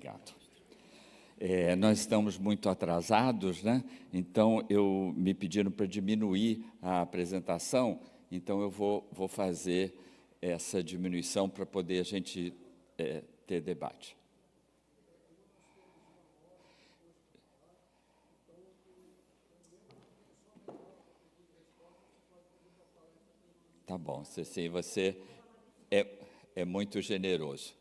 Obrigado. Nós estamos muito atrasados, né? Então, me pediram para diminuir a apresentação, então eu vou fazer essa diminuição para poder a gente ter debate. Tá bom, Ceci, você é muito generoso.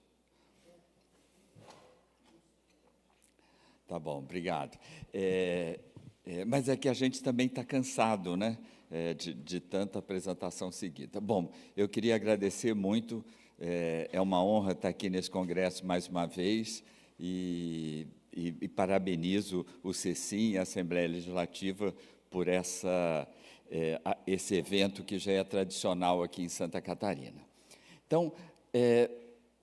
Tá bom, obrigado. Mas é que a gente também está cansado, né, de tanta apresentação seguida. Bom, eu queria agradecer muito, é uma honra estar aqui nesse congresso mais uma vez, e parabenizo o CECIM e a Assembleia Legislativa por esse evento que já é tradicional aqui em Santa Catarina. Então,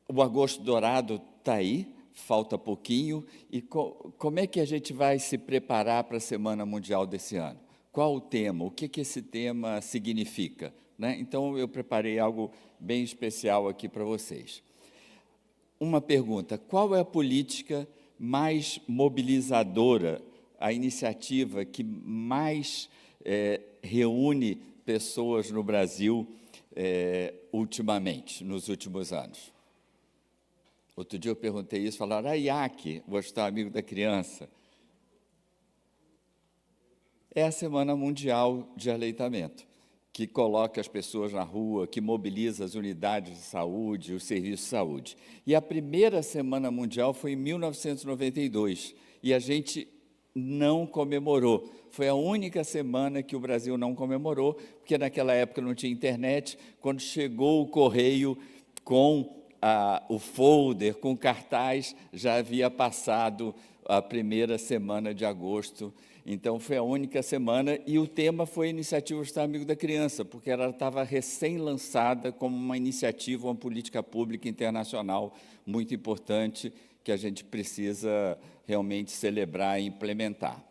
o Agosto Dourado está aí, falta pouquinho, e como é que a gente vai se preparar para a Semana Mundial desse ano? Qual o tema? O que esse tema significa? Né? Então, eu preparei algo bem especial aqui para vocês. Uma pergunta: qual é a política mais mobilizadora, a iniciativa que mais reúne pessoas no Brasil ultimamente, nos últimos anos? Outro dia eu perguntei isso, falaram, a IAC, o Hospital Amigo da Criança. É a Semana Mundial de Aleitamento, que coloca as pessoas na rua, que mobiliza as unidades de saúde, os serviços de saúde. E a primeira Semana Mundial foi em 1992, e a gente não comemorou. Foi a única semana que o Brasil não comemorou, porque naquela época não tinha internet. Quando chegou o correio com o folder, com cartaz, já havia passado a primeira semana de agosto. Então, foi a única semana, e o tema foi a Iniciativa Hospital Amigo da Criança, porque ela estava recém-lançada como uma iniciativa, uma política pública internacional muito importante, que a gente precisa realmente celebrar e implementar.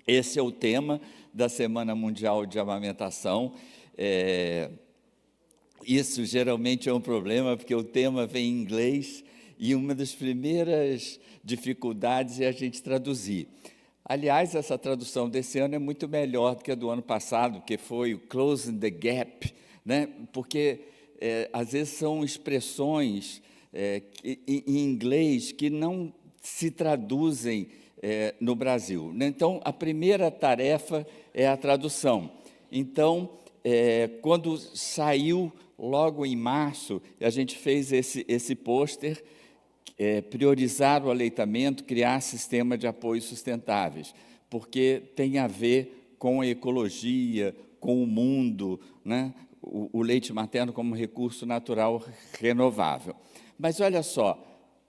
Esse é o tema da Semana Mundial de Amamentação. Isso geralmente é um problema, porque o tema vem em inglês, e uma das primeiras dificuldades é a gente traduzir. Aliás, essa tradução desse ano é muito melhor do que a do ano passado, que foi o Closing the Gap, né? Porque, às vezes, são expressões em inglês que não se traduzem no Brasil. Então, a primeira tarefa é a tradução. Então, quando saiu, logo em março, a gente fez esse pôster, priorizar o aleitamento, criar sistema de apoio sustentáveis, porque tem a ver com a ecologia, com o mundo, né? O leite materno como recurso natural renovável. Mas, olha só,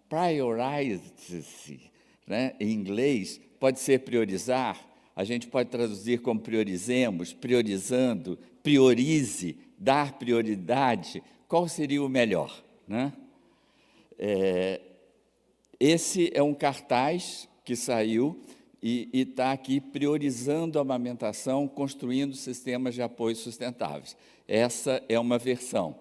prioritize, né, em inglês, pode ser priorizar, a gente pode traduzir como priorizemos, priorizando, priorize, dar prioridade. Qual seria o melhor, né? Esse é um cartaz que saiu e está aqui priorizando a amamentação, construindo sistemas de apoio sustentáveis. Essa é uma versão.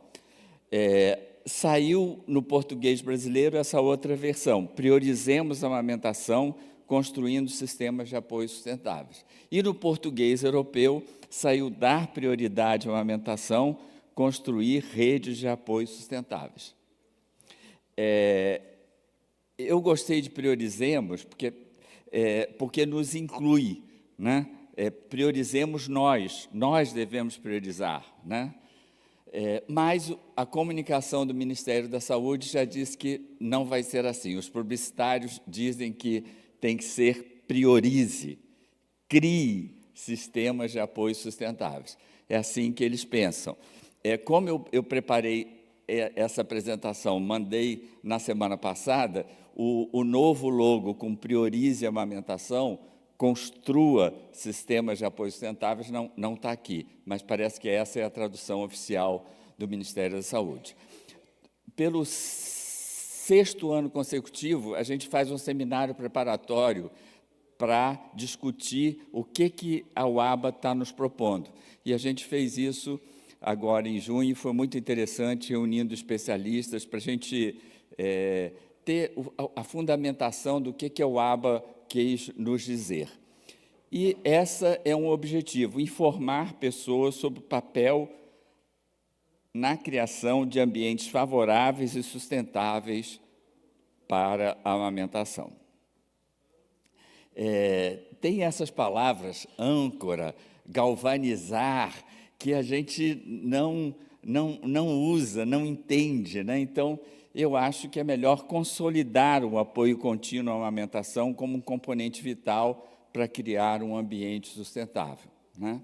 Saiu no português brasileiro essa outra versão, priorizemos a amamentação, construindo sistemas de apoio sustentáveis. E no português europeu, saiu dar prioridade à amamentação, construir redes de apoio sustentáveis. Eu gostei de priorizemos, porque nos inclui, né? Priorizemos nós devemos priorizar, né? Mas a comunicação do Ministério da Saúde já diz que não vai ser assim. Os publicitários dizem que tem que ser priorize, crie sistemas de apoio sustentáveis. É assim que eles pensam. Como eu preparei essa apresentação, mandei na semana passada, o novo logo com priorize a amamentação, construa sistemas de apoio sustentáveis, não está aqui, mas parece que essa é a tradução oficial do Ministério da Saúde. Pelo 6º ano consecutivo, a gente faz um seminário preparatório para discutir o que a UABA está nos propondo. E a gente fez isso agora em junho, foi muito interessante, reunindo especialistas para a gente ter a fundamentação do que o ABA quis nos dizer. E essa é um objetivo, informar pessoas sobre o papel na criação de ambientes favoráveis e sustentáveis para a amamentação. Tem essas palavras, âncora, galvanizar, que a gente não usa, não entende, né? Então, eu acho que é melhor consolidar o apoio contínuo à amamentação como um componente vital para criar um ambiente sustentável, né?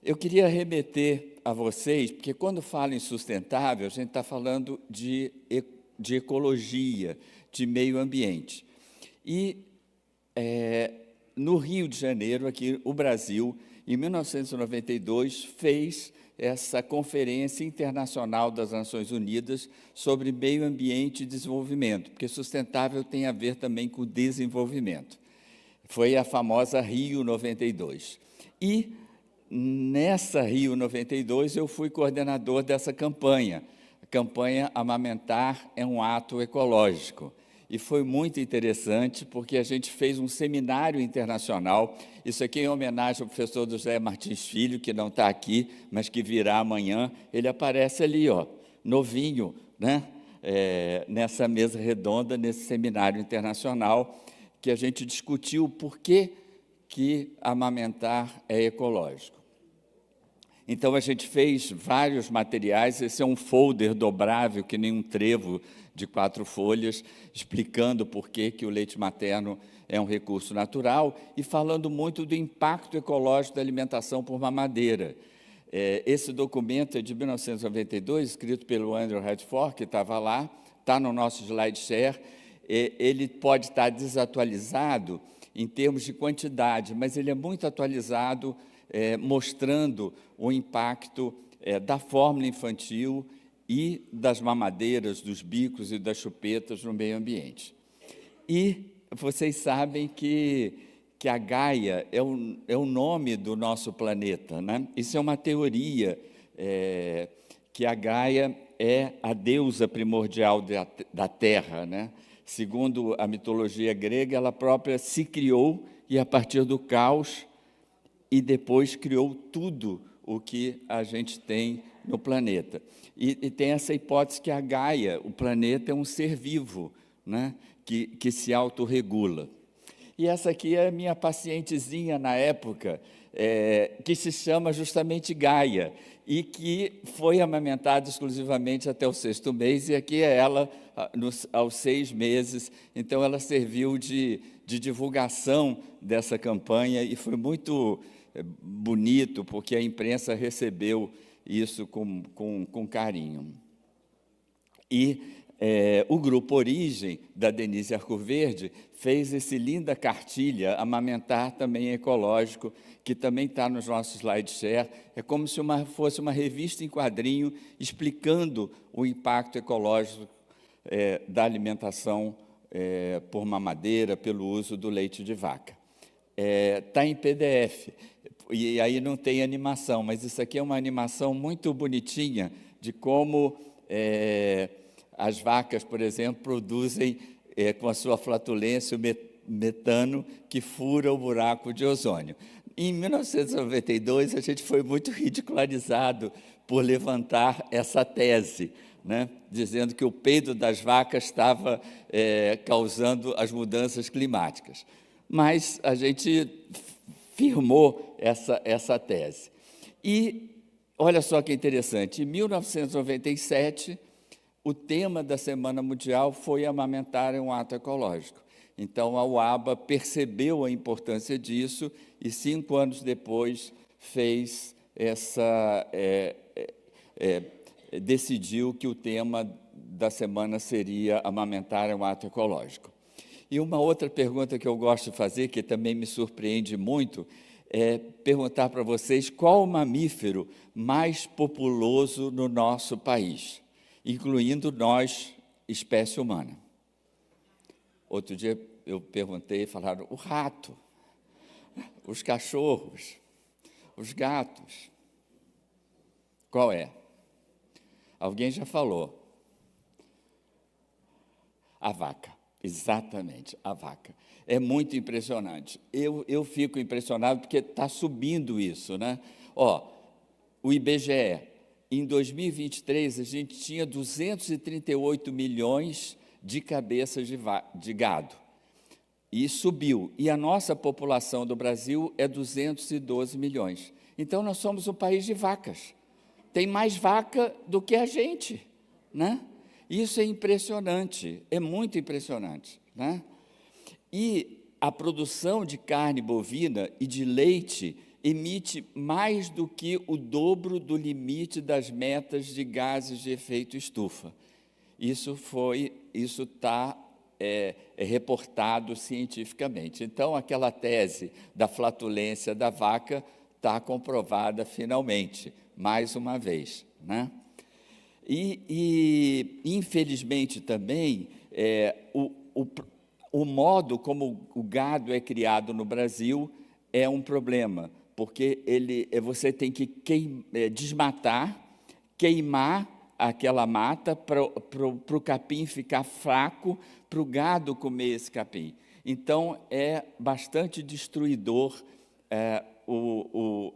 Eu queria remeter a vocês, porque quando falo em sustentável, a gente está falando de ecologia, de meio ambiente. E no Rio de Janeiro, aqui o Brasil, em 1992, fez essa Conferência Internacional das Nações Unidas sobre Meio Ambiente e Desenvolvimento, porque sustentável tem a ver também com desenvolvimento. Foi a famosa Rio 92. E nessa Rio 92 eu fui coordenador dessa campanha, a campanha Amamentar é um Ato Ecológico. E foi muito interessante, porque a gente fez um seminário internacional, isso aqui em homenagem ao professor José Martins Filho, que não está aqui, mas que virá amanhã. Ele aparece ali, ó, novinho, né? Nessa mesa redonda, nesse seminário internacional, que a gente discutiu por que amamentar é ecológico. Então, a gente fez vários materiais, esse é um folder dobrável, que nem um trevo de 4 folhas, explicando por que o leite materno é um recurso natural e falando muito do impacto ecológico da alimentação por mamadeira. Esse documento é de 1992, escrito pelo Andrew Redford, que estava lá, está no nosso SlideShare. Ele pode estar desatualizado em termos de quantidade, mas ele é muito atualizado, mostrando o impacto da fórmula infantil e das mamadeiras, dos bicos e das chupetas no meio ambiente. E vocês sabem que a Gaia é o nome do nosso planeta, né? Isso é uma teoria, que a Gaia é a deusa primordial da Terra, né? Segundo a mitologia grega, ela própria se criou e, a partir do caos, e depois criou tudo o que a gente tem no planeta. E tem essa hipótese que a Gaia, o planeta, é um ser vivo, né, que se autorregula. E essa aqui é a minha pacientezinha na época, que se chama justamente Gaia, e que foi amamentada exclusivamente até o 6º mês, e aqui é ela aos 6 meses. Então, ela serviu de divulgação dessa campanha, e foi muito bonito, porque a imprensa recebeu isso com carinho. E o Grupo Origem, da Denise Arcoverde, fez essa linda cartilha, Amamentar também é ecológico, que também está nos nossos SlideShare. É como se fosse uma revista em quadrinho explicando o impacto ecológico da alimentação por mamadeira, pelo uso do leite de vaca. Está em PDF, e aí não tem animação, mas isso aqui é uma animação muito bonitinha de como as vacas, por exemplo, produzem com a sua flatulência o metano que fura o buraco de ozônio. Em 1992, a gente foi muito ridicularizado por levantar essa tese, né, dizendo que o peido das vacas estava causando as mudanças climáticas. Mas a gente firmou essa tese. E olha só que interessante, em 1997, o tema da Semana Mundial foi amamentar é um ato ecológico. Então, a UABA percebeu a importância disso e, 5 anos depois, fez decidiu que o tema da semana seria amamentar é um ato ecológico. E uma outra pergunta que eu gosto de fazer, que também me surpreende muito, é perguntar para vocês qual o mamífero mais populoso no nosso país, incluindo nós, espécie humana. Outro dia eu perguntei e falaram, o rato, os cachorros, os gatos. Qual é? Alguém já falou. A vaca, exatamente, a vaca. É muito impressionante. Eu fico impressionado porque está subindo isso, né? Ó, o IBGE, em 2023, a gente tinha 238 milhões de cabeças de gado. E subiu. E a nossa população do Brasil é 212 milhões. Então, nós somos um país de vacas. Tem mais vaca do que a gente, né? Isso é impressionante, é muito impressionante, né? E a produção de carne bovina e de leite emite mais do que o dobro do limite das metas de gases de efeito estufa. Isso está reportado cientificamente. Então, aquela tese da flatulência da vaca está comprovada finalmente, mais uma vez, né? Infelizmente, também, o modo como o gado é criado no Brasil é um problema, porque você tem que desmatar, queimar aquela mata para o capim ficar fraco, para o gado comer esse capim. Então, é bastante destruidor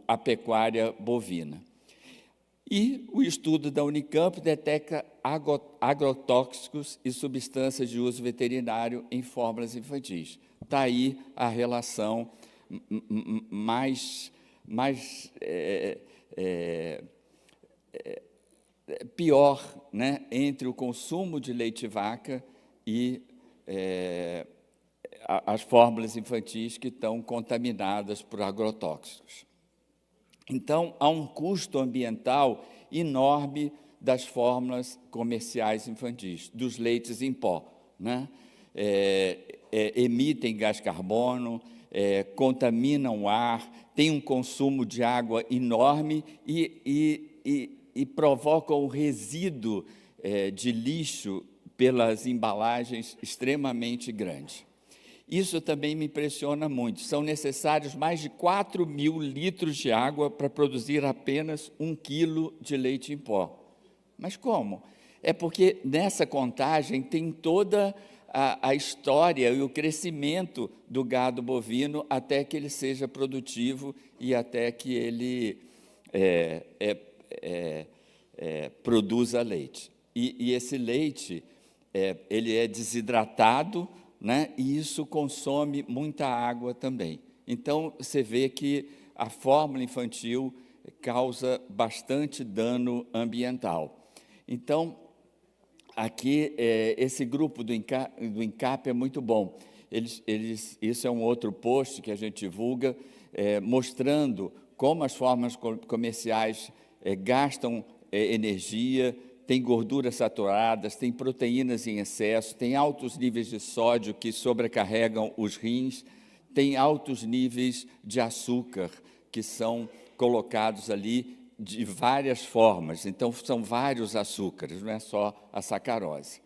a pecuária bovina. E o estudo da Unicamp detecta agrotóxicos e substâncias de uso veterinário em fórmulas infantis. Está aí a relação pior, né, entre o consumo de leite vaca e as fórmulas infantis que estão contaminadas por agrotóxicos. Então, há um custo ambiental enorme das fórmulas comerciais infantis, dos leites em pó, né? Emitem gás carbono, contaminam o ar, têm um consumo de água enorme e provocam um resíduo de lixo pelas embalagens extremamente grande. Isso também me impressiona muito. São necessários mais de 4.000 litros de água para produzir apenas 1 quilo de leite em pó. Mas como? É porque nessa contagem tem toda a história e o crescimento do gado bovino até que ele seja produtivo e até que ele produza leite. E esse leite, ele é desidratado, né? E isso consome muita água também. Então, você vê que a fórmula infantil causa bastante dano ambiental. Então, aqui, esse grupo do INCAP é muito bom. Isso é um outro post que a gente divulga, mostrando como as fórmulas comerciais gastam energia, tem gorduras saturadas, tem proteínas em excesso, tem altos níveis de sódio que sobrecarregam os rins, tem altos níveis de açúcar que são colocados ali de várias formas. Então, são vários açúcares, não é só a sacarose.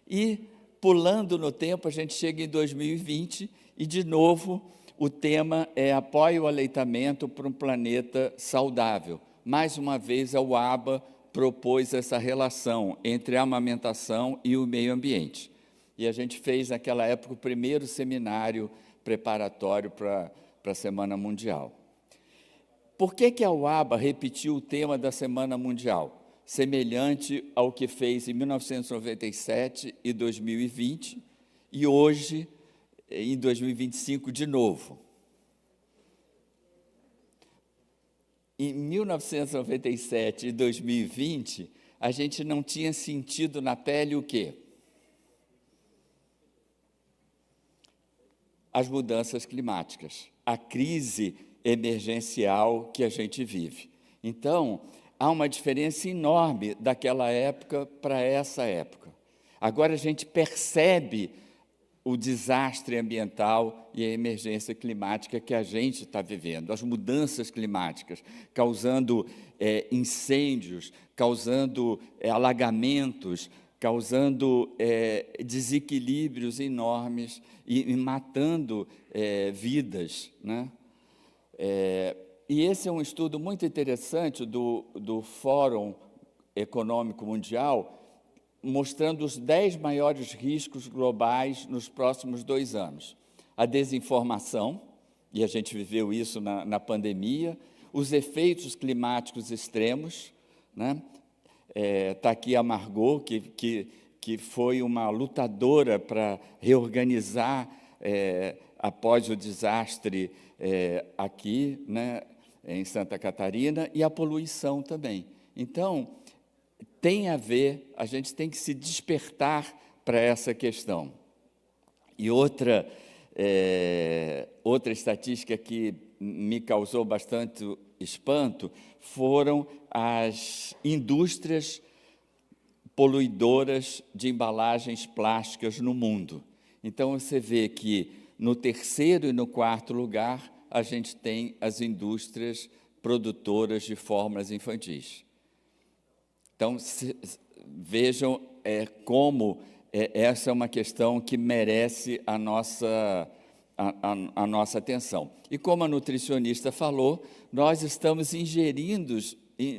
E, pulando no tempo, a gente chega em 2020 e, de novo, o tema é apoio ao aleitamento para um planeta saudável. Mais uma vez, a UABA propôs essa relação entre a amamentação e o meio ambiente. E a gente fez, naquela época, o primeiro seminário preparatório para a Semana Mundial. Por que a UABA repetiu o tema da Semana Mundial? Semelhante ao que fez em 1997 e 2020, e hoje, em 2025, de novo. Em 1997 e 2020, a gente não tinha sentido na pele o quê? As mudanças climáticas, a crise emergencial que a gente vive. Então, há uma diferença enorme daquela época para essa época. Agora a gente percebe o desastre ambiental e a emergência climática que a gente está vivendo, as mudanças climáticas, causando incêndios, causando alagamentos, causando desequilíbrios enormes e matando vidas, né? E esse é um estudo muito interessante do Fórum Econômico Mundial, mostrando os 10 maiores riscos globais nos próximos 2 anos. A desinformação, e a gente viveu isso na pandemia, os efeitos climáticos extremos, né? Está aqui a Margot, que foi uma lutadora para reorganizar após o desastre aqui, né, em Santa Catarina, e a poluição também. Então, tem a ver, a gente tem que se despertar para essa questão. E outra estatística que me causou bastante espanto foram as indústrias poluidoras de embalagens plásticas no mundo. Então, você vê que no 3º e no 4º lugar, a gente tem as indústrias produtoras de fórmulas infantis. Então, vejam como essa é uma questão que merece a nossa atenção. E como a nutricionista falou, nós estamos ingerindo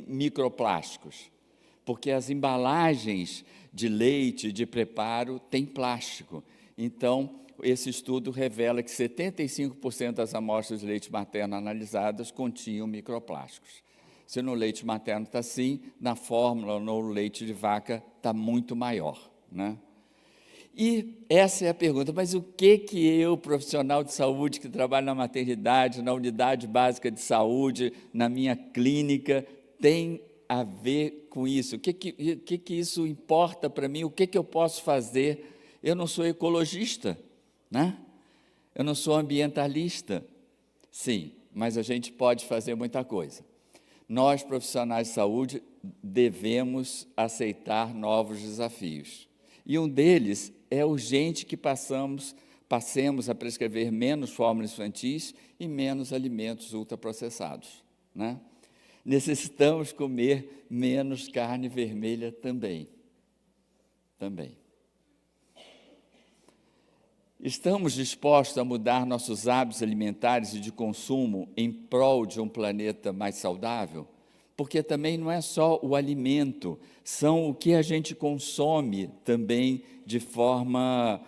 microplásticos, porque as embalagens de leite, de preparo, têm plástico. Então, esse estudo revela que 75% das amostras de leite materno analisadas continham microplásticos. Se no leite materno está assim, na fórmula ou no leite de vaca está muito maior, né? E essa é a pergunta, mas o que eu, profissional de saúde, que trabalho na maternidade, na unidade básica de saúde, na minha clínica, tem a ver com isso? O que isso importa para mim? O que eu posso fazer? Eu não sou ecologista, né? Eu não sou ambientalista. Sim, mas a gente pode fazer muita coisa. Nós, profissionais de saúde, devemos aceitar novos desafios. E um deles é urgente que passemos a prescrever menos fórmulas infantis e menos alimentos ultraprocessados, né? Necessitamos comer menos carne vermelha também. Estamos dispostos a mudar nossos hábitos alimentares e de consumo em prol de um planeta mais saudável? Porque também não é só o alimento, são o que a gente consome também de forma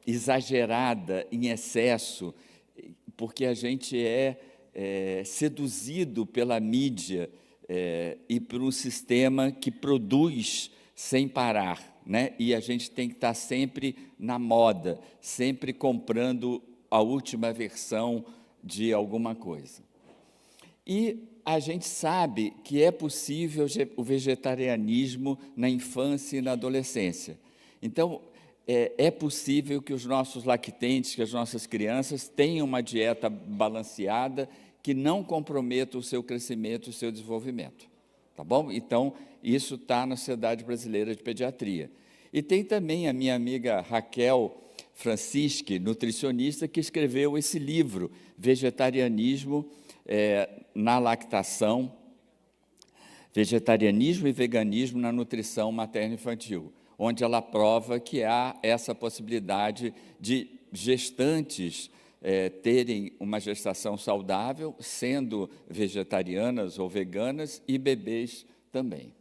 exagerada, em excesso, porque a gente seduzido pela mídia e por um sistema que produz sem parar, né? E a gente tem que estar sempre na moda, sempre comprando a última versão de alguma coisa. E a gente sabe que é possível o vegetarianismo na infância e na adolescência. Então, é possível que os nossos lactentes, que as nossas crianças tenham uma dieta balanceada que não comprometa o seu crescimento e o seu desenvolvimento. Tá bom? Então, isso está na Sociedade Brasileira de Pediatria. E tem também a minha amiga Raquel Francischi, nutricionista, que escreveu esse livro, Vegetarianismo na Lactação, Vegetarianismo e Veganismo na Nutrição Materno-Infantil, onde ela prova que há essa possibilidade de gestantes terem uma gestação saudável, sendo vegetarianas ou veganas, e bebês também.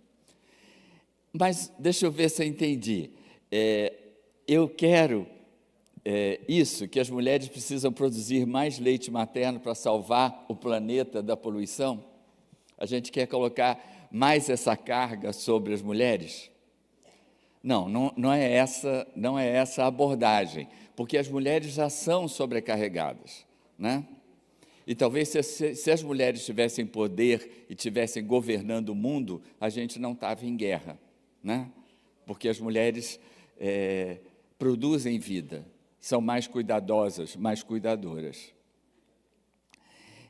Mas deixa eu ver se eu entendi. Eu quero isso, que as mulheres precisam produzir mais leite materno para salvar o planeta da poluição? A gente quer colocar mais essa carga sobre as mulheres? Não é essa a abordagem, porque as mulheres já são sobrecarregadas, né? E talvez se as mulheres tivessem poder e tivessem governando o mundo, a gente não estava em guerra, né? Porque as mulheres produzem vida, são mais cuidadosas, mais cuidadoras.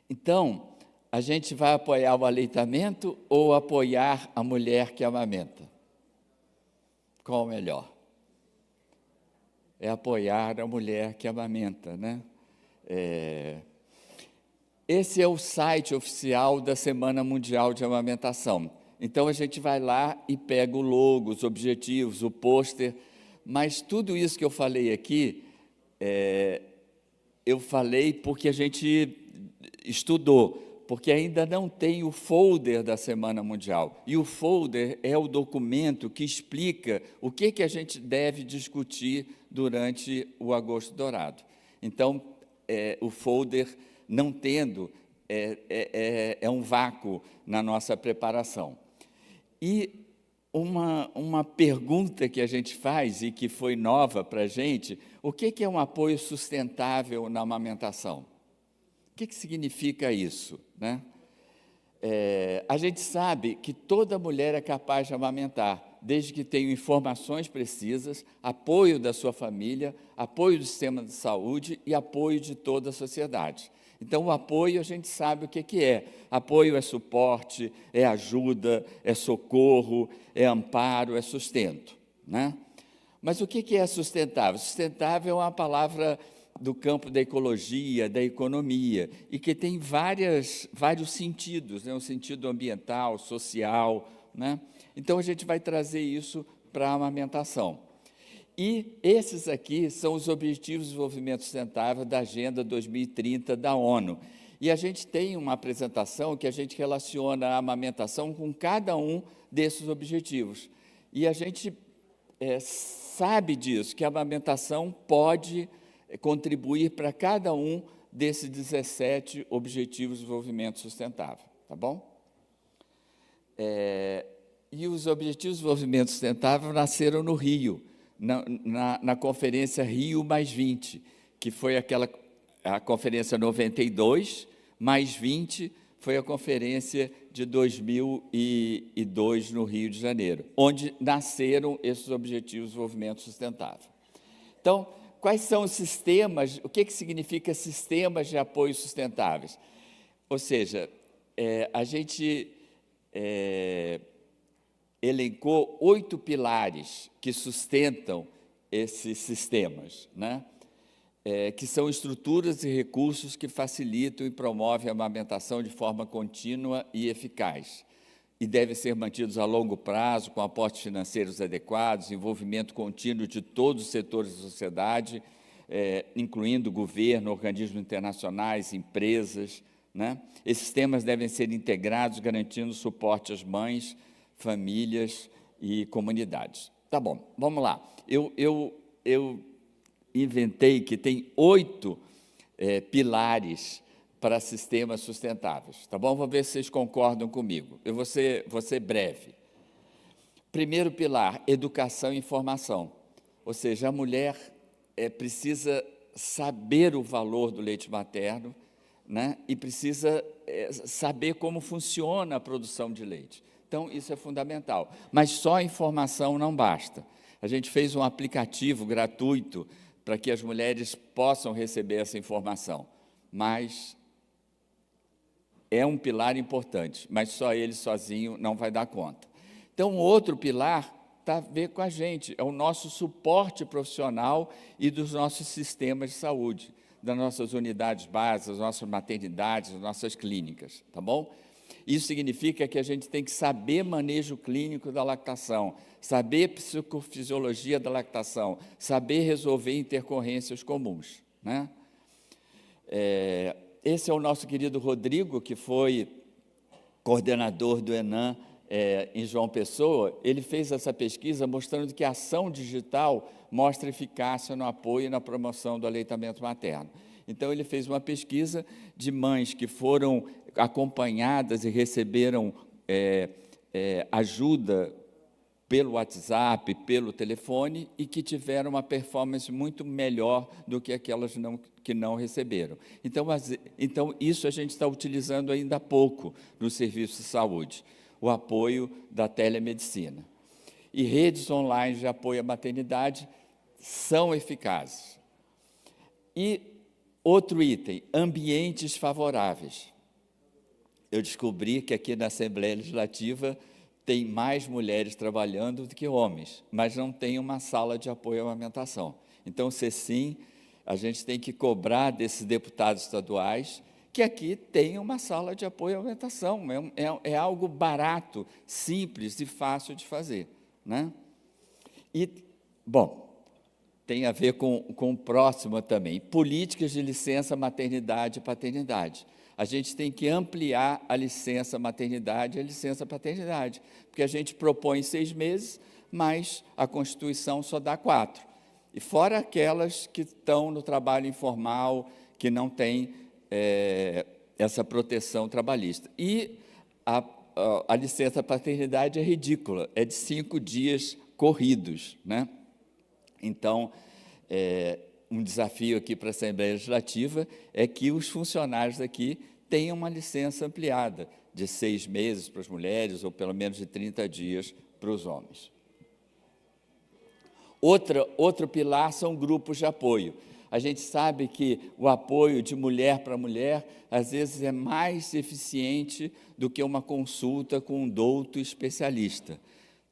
Então, a gente vai apoiar o aleitamento ou apoiar a mulher que amamenta? Qual o melhor? É apoiar a mulher que amamenta, né? Esse é o site oficial da Semana Mundial de Amamentação. Então, a gente vai lá e pega o logo, os objetivos, o pôster, mas tudo isso que eu falei aqui, eu falei porque a gente estudou, porque ainda não tem o folder da Semana Mundial. E o folder é o documento que explica o que a gente deve discutir durante o Agosto Dourado. Então, o folder, não tendo, é um vácuo na nossa preparação. E uma pergunta que a gente faz e que foi nova para a gente, o que é um apoio sustentável na amamentação? O que significa isso, né? A gente sabe que toda mulher é capaz de amamentar, desde que tenha informações precisas, apoio da sua família, apoio do sistema de saúde e apoio de toda a sociedade. Então, o apoio, a gente sabe o que é. Apoio é suporte, é ajuda, é socorro, é amparo, é sustento, né? Mas o que é sustentável? Sustentável é uma palavra do campo da ecologia, da economia, e que tem vários sentidos, né? Um sentido ambiental, social, né? Então, a gente vai trazer isso para a amamentação. E esses aqui são os Objetivos de Desenvolvimento Sustentável da Agenda 2030 da ONU. E a gente tem uma apresentação que a gente relaciona a amamentação com cada um desses objetivos. E a gente sabe disso, que a amamentação pode contribuir para cada um desses 17 Objetivos de Desenvolvimento Sustentável, tá bom? E os Objetivos de Desenvolvimento Sustentável nasceram no Rio, na conferência Rio+20, que foi a conferência 92, mais 20 foi a conferência de 2002 no Rio de Janeiro, onde nasceram esses Objetivos de Desenvolvimento Sustentável. Então, quais são os sistemas, o que significa sistemas de apoio sustentáveis? Ou seja, a gente elencou 8 pilares que sustentam esses sistemas, né? Que são estruturas e recursos que facilitam e promovem a amamentação de forma contínua e eficaz. E devem ser mantidos a longo prazo, com aportes financeiros adequados, envolvimento contínuo de todos os setores da sociedade, incluindo governo, organismos internacionais, empresas, né? Esses temas devem ser integrados, garantindo suporte às mães, famílias e comunidades. Tá bom, vamos lá. Eu inventei que tem 8 pilares para sistemas sustentáveis, tá bom? Vamos ver se vocês concordam comigo. Eu vou ser breve. Primeiro pilar, educação e informação. Ou seja, a mulher precisa saber o valor do leite materno, né? E precisa saber como funciona a produção de leite. Então, isso é fundamental. Mas só a informação não basta. A gente fez um aplicativo gratuito para que as mulheres possam receber essa informação. Mas é um pilar importante, mas só ele sozinho não vai dar conta. Então, outro pilar está a ver com a gente, é o nosso suporte profissional e dos nossos sistemas de saúde, das nossas unidades básicas, das nossas maternidades, das nossas clínicas, tá bom? Isso significa que a gente tem que saber manejo clínico da lactação, saber psicofisiologia da lactação, saber resolver intercorrências comuns, né? Esse é o nosso querido Rodrigo, que foi coordenador do ENAM em João Pessoa. Ele fez essa pesquisa mostrando que a ação digital mostra eficácia no apoio e na promoção do aleitamento materno. Então, ele fez uma pesquisa de mães que foram acompanhadas e receberam ajuda pelo WhatsApp, pelo telefone, e que tiveram uma performance muito melhor do que aquelas que não receberam. Então, isso a gente está utilizando ainda há pouco no serviço de saúde, o apoio da telemedicina. E redes online de apoio à maternidade são eficazes. E outro item, ambientes favoráveis. Eu descobri que aqui na Assembleia Legislativa tem mais mulheres trabalhando do que homens, mas não tem uma sala de apoio à amamentação. Então, se sim, a gente tem que cobrar desses deputados estaduais que aqui tem uma sala de apoio à amamentação. É algo barato, simples e fácil de fazer, né? E, bom, tem a ver com o próximo também, políticas de licença maternidade e paternidade. a gente tem que ampliar a licença maternidade e a licença paternidade, porque a gente propõe 6 meses, mas a Constituição só dá 4. E fora aquelas que estão no trabalho informal, que não têm essa proteção trabalhista. E a licença paternidade é ridícula, é de 5 dias corridos, né? Então, um desafio aqui para a Assembleia Legislativa é que os funcionários aqui tenham uma licença ampliada, de 6 meses para as mulheres, ou pelo menos de 30 dias para os homens. Outro pilar são grupos de apoio. A gente sabe que o apoio de mulher para mulher, às vezes, é mais eficiente do que uma consulta com um douto especialista,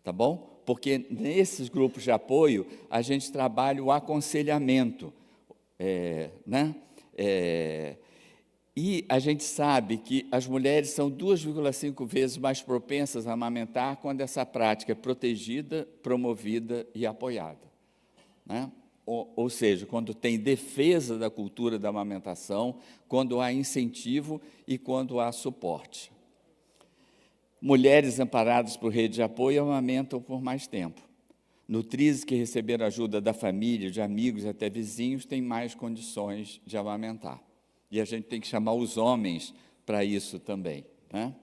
tá bom? Porque nesses grupos de apoio, a gente trabalha o aconselhamento, né? E a gente sabe que as mulheres são 2,5 vezes mais propensas a amamentar quando essa prática é protegida, promovida e apoiada, né? Ou seja, quando tem defesa da cultura da amamentação, quando há incentivo e quando há suporte. Mulheres amparadas por rede de apoio amamentam por mais tempo. Nutrizes que receberam ajuda da família, de amigos, até vizinhos, têm mais condições de amamentar. E a gente tem que chamar os homens para isso também, né?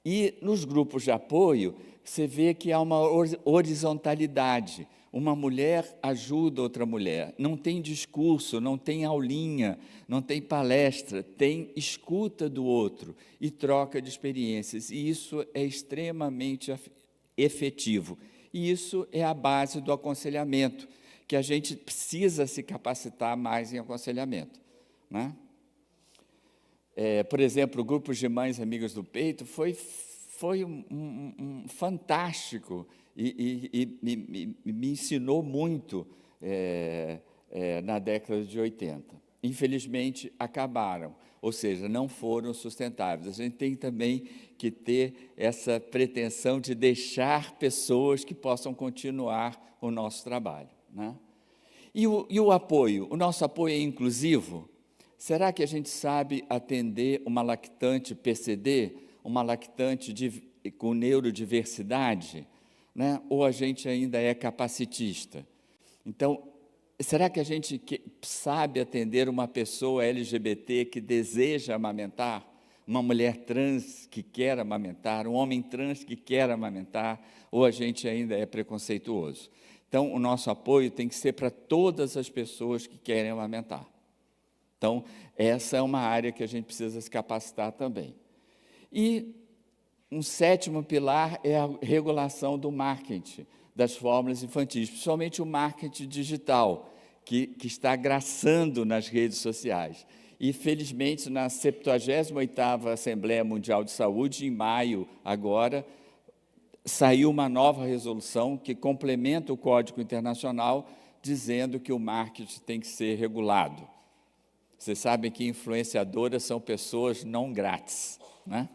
E nos grupos de apoio, você vê que há uma horizontalidade. Uma mulher ajuda outra mulher. Não tem discurso, não tem aulinha, não tem palestra, tem escuta do outro e troca de experiências. E isso é extremamente efetivo. E isso é a base do aconselhamento, que a gente precisa se capacitar mais em aconselhamento, né? Por exemplo, o grupo de mães amigas do peito foi fantástico e me ensinou muito na década de 80. Infelizmente, acabaram, ou seja, não foram sustentáveis. A gente tem também que ter essa pretensão de deixar pessoas que possam continuar o nosso trabalho, né? E o apoio? O nosso apoio é inclusivo? Será que a gente sabe atender uma lactante PCD, uma lactante com neurodiversidade, né? Ou a gente ainda é capacitista? Então, será que a gente sabe atender uma pessoa LGBT que deseja amamentar, uma mulher trans que quer amamentar, um homem trans que quer amamentar, ou a gente ainda é preconceituoso? Então, o nosso apoio tem que ser para todas as pessoas que querem amamentar. Então, essa é uma área que a gente precisa se capacitar também. E um 7º pilar é a regulação do marketing das fórmulas infantis, principalmente o marketing digital, que está graçando nas redes sociais. E, felizmente, na 78ª Assembleia Mundial de Saúde, em maio agora, saiu uma nova resolução que complementa o Código Internacional, dizendo que o marketing tem que ser regulado. Vocês sabem que influenciadoras são pessoas não grátis, né?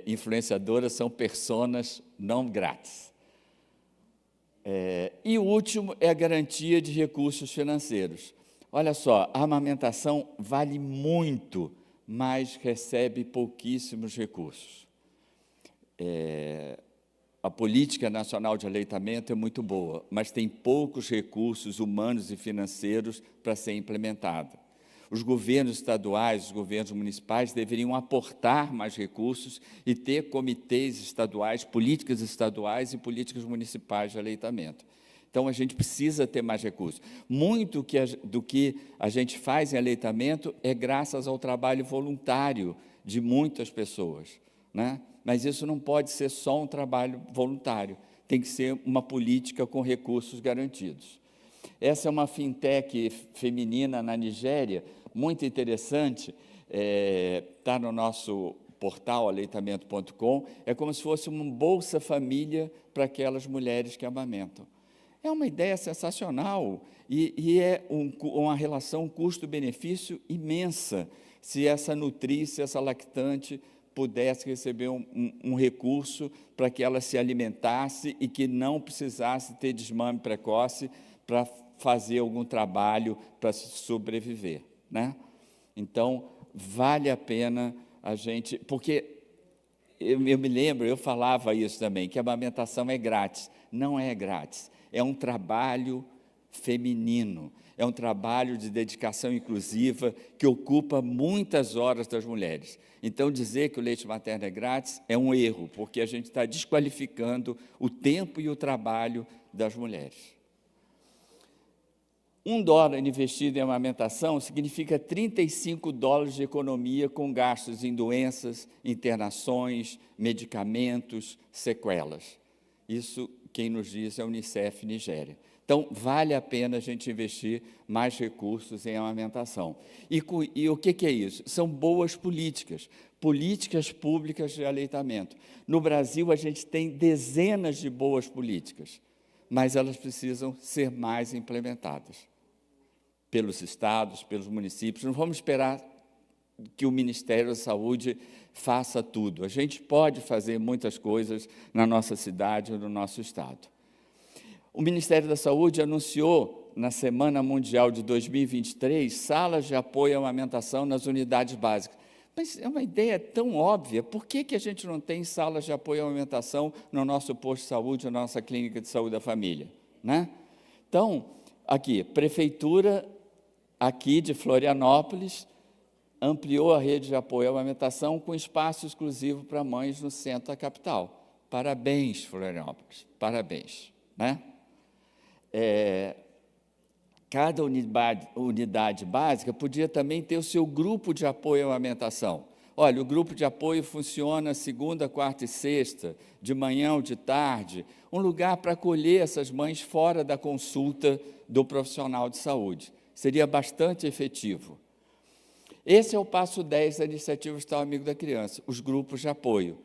Influenciadoras são personas não grátis. E o último é a garantia de recursos financeiros. Olha só, a amamentação vale muito, mas recebe pouquíssimos recursos. A política nacional de aleitamento é muito boa, mas tem poucos recursos humanos e financeiros para ser implementada. Os governos estaduais, os governos municipais deveriam aportar mais recursos e ter comitês estaduais, políticas estaduais e políticas municipais de aleitamento. Então, a gente precisa ter mais recursos. Muito do que a gente faz em aleitamento é graças ao trabalho voluntário de muitas pessoas, né? Mas isso não pode ser só um trabalho voluntário, tem que ser uma política com recursos garantidos. Essa é uma fintech feminina na Nigéria, muito interessante, está no nosso portal aleitamento.com, é como se fosse uma Bolsa Família para aquelas mulheres que amamentam. É uma ideia sensacional e é uma relação custo-benefício imensa, se essa nutriz, se essa lactante pudesse receber um recurso para que ela se alimentasse e que não precisasse ter desmame precoce para fazer algum trabalho para sobreviver, né? Então, vale a pena a gente... Porque eu me lembro, eu falava isso também, que a amamentação é grátis. Não é grátis, é um trabalho feminino, é um trabalho de dedicação inclusiva que ocupa muitas horas das mulheres. Então, dizer que o leite materno é grátis é um erro, porque a gente está desqualificando o tempo e o trabalho das mulheres. $1 investido em amamentação significa $35 de economia com gastos em doenças, internações, medicamentos, sequelas. Isso, quem nos diz, é a Unicef Nigéria. Então, vale a pena a gente investir mais recursos em amamentação. E o que é isso? São boas políticas, políticas públicas de aleitamento. No Brasil, a gente tem dezenas de boas políticas, mas elas precisam ser mais implementadas pelos estados, pelos municípios. Não vamos esperar que o Ministério da Saúde faça tudo. A gente pode fazer muitas coisas na nossa cidade ou no nosso estado. O Ministério da Saúde anunciou, na Semana Mundial de 2023, salas de apoio à amamentação nas unidades básicas. Mas é uma ideia tão óbvia, por que a gente não tem salas de apoio à amamentação no nosso posto de saúde, na nossa clínica de saúde da família, né? Então, aqui, Prefeitura aqui de Florianópolis ampliou a rede de apoio à amamentação com espaço exclusivo para mães no centro da capital. Parabéns, Florianópolis, parabéns, né? Cada unidade básica podia também ter o seu grupo de apoio à amamentação. Olha, o grupo de apoio funciona segunda, quarta e sexta, de manhã ou de tarde, um lugar para acolher essas mães fora da consulta do profissional de saúde. Seria bastante efetivo. Esse é o passo 10 da iniciativa Hospital Amigo da Criança, os grupos de apoio.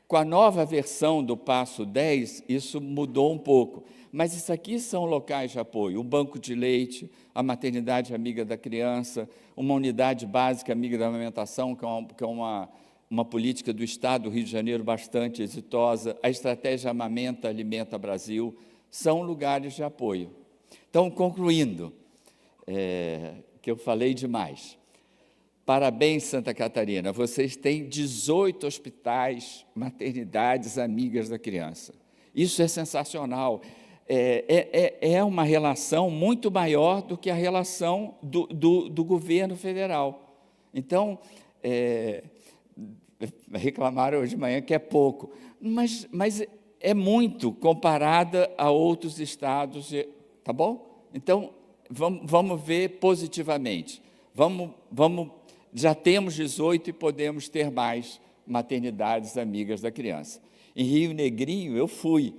Com a nova versão do passo 10, isso mudou um pouco, mas isso aqui são locais de apoio, um banco de leite, a maternidade amiga da criança, uma unidade básica amiga da amamentação, que é uma política do Estado do Rio de Janeiro bastante exitosa, a estratégia Amamenta, Alimenta Brasil, são lugares de apoio. Então, concluindo, que eu falei demais, parabéns, Santa Catarina, vocês têm 18 hospitais, maternidades amigas da criança. Isso é sensacional. É uma relação muito maior do que a relação do governo federal. Então, reclamaram hoje de manhã que é pouco, mas é muito comparada a outros estados, tá bom? Então, vamos ver positivamente. Já temos 18 e podemos ter mais maternidades amigas da criança. Em Rio Negrinho, eu fui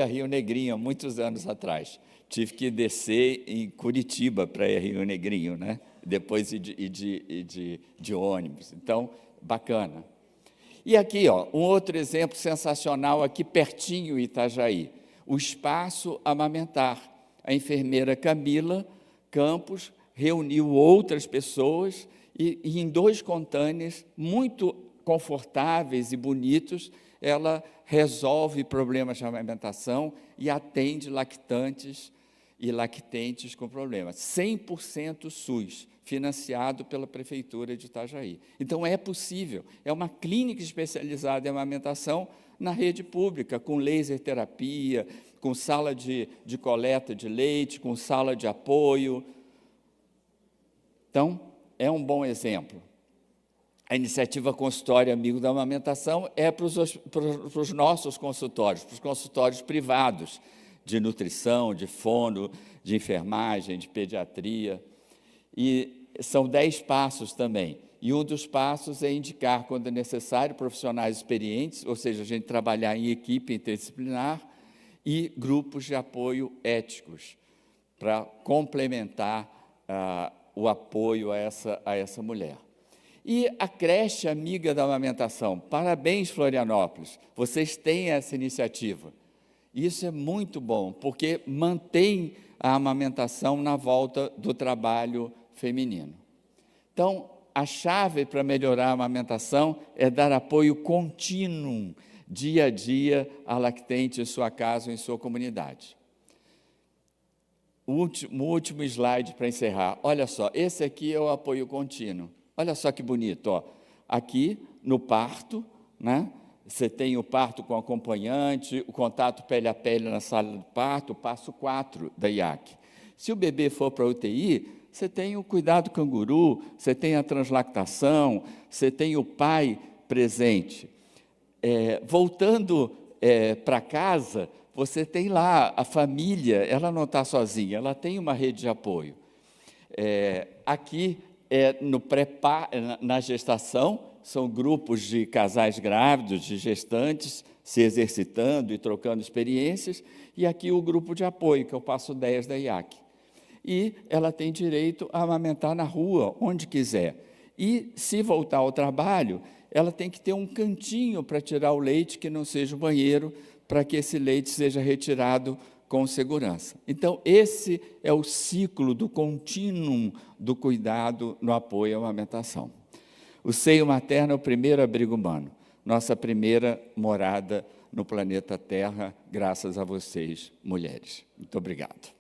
a Rio Negrinho há muitos anos atrás. Tive que descer em Curitiba para ir a Rio Negrinho, né? Depois de ônibus. Então, bacana. E aqui, ó, um outro exemplo sensacional, aqui pertinho, Itajaí. O Espaço Amamentar. A enfermeira Camila Campos reuniu outras pessoas e em 2 contêineres muito confortáveis e bonitos, ela resolve problemas de amamentação e atende lactantes e lactentes com problemas. 100% SUS, financiado pela Prefeitura de Itajaí. Então, é possível. É uma clínica especializada em amamentação na rede pública, com laser terapia, com sala de coleta de leite, com sala de apoio. Então, é um bom exemplo. A iniciativa Consultório Amigo da Amamentação é para os nossos consultórios, para os consultórios privados, de nutrição, de fono, de enfermagem, de pediatria. E são 10 passos também. E um dos passos é indicar, quando é necessário, profissionais experientes, ou seja, a gente trabalhar em equipe interdisciplinar, e grupos de apoio éticos, para complementar o apoio a essa mulher. E a creche amiga da amamentação. Parabéns, Florianópolis, vocês têm essa iniciativa. Isso é muito bom, porque mantém a amamentação na volta do trabalho feminino. Então, a chave para melhorar a amamentação é dar apoio contínuo, dia a dia, à lactente em sua casa ou em sua comunidade. O último slide para encerrar. Olha só, esse aqui é o apoio contínuo. Olha só que bonito, ó. Aqui no parto, né? Você tem o parto com acompanhante, o contato pele a pele na sala do parto, o passo 4 da IAC. Se o bebê for para a UTI, você tem o cuidado canguru, você tem a translactação, você tem o pai presente. Voltando para casa, você tem lá a família, ela não está sozinha, ela tem uma rede de apoio. Aqui, na gestação, são grupos de casais grávidos, de gestantes, se exercitando e trocando experiências, e aqui o grupo de apoio, que é o passo 10 da IAC. E ela tem direito a amamentar na rua, onde quiser. E, se voltar ao trabalho, ela tem que ter um cantinho para tirar o leite, que não seja o banheiro, para que esse leite seja retirado com segurança. Então, esse é o ciclo do contínuo do cuidado no apoio à amamentação. O seio materno é o primeiro abrigo humano, nossa primeira morada no planeta Terra, graças a vocês, mulheres. Muito obrigado.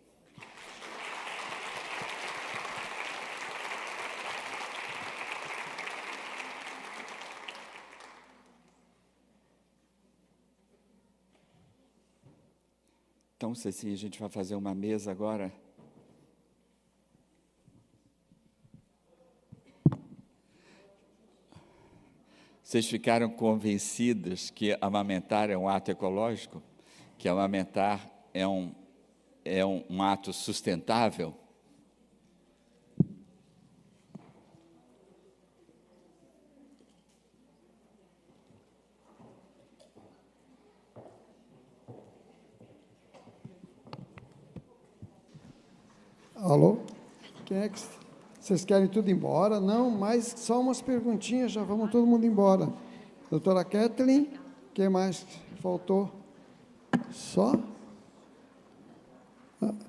Então, Ceci, a gente vai fazer uma mesa agora. Vocês ficaram convencidas que amamentar é um ato ecológico? Que amamentar é um ato sustentável? Alô? Quem é que... Vocês querem tudo embora? Não, mas só umas perguntinhas, já vamos todo mundo embora. Doutora Kathleen, quem mais faltou? Só?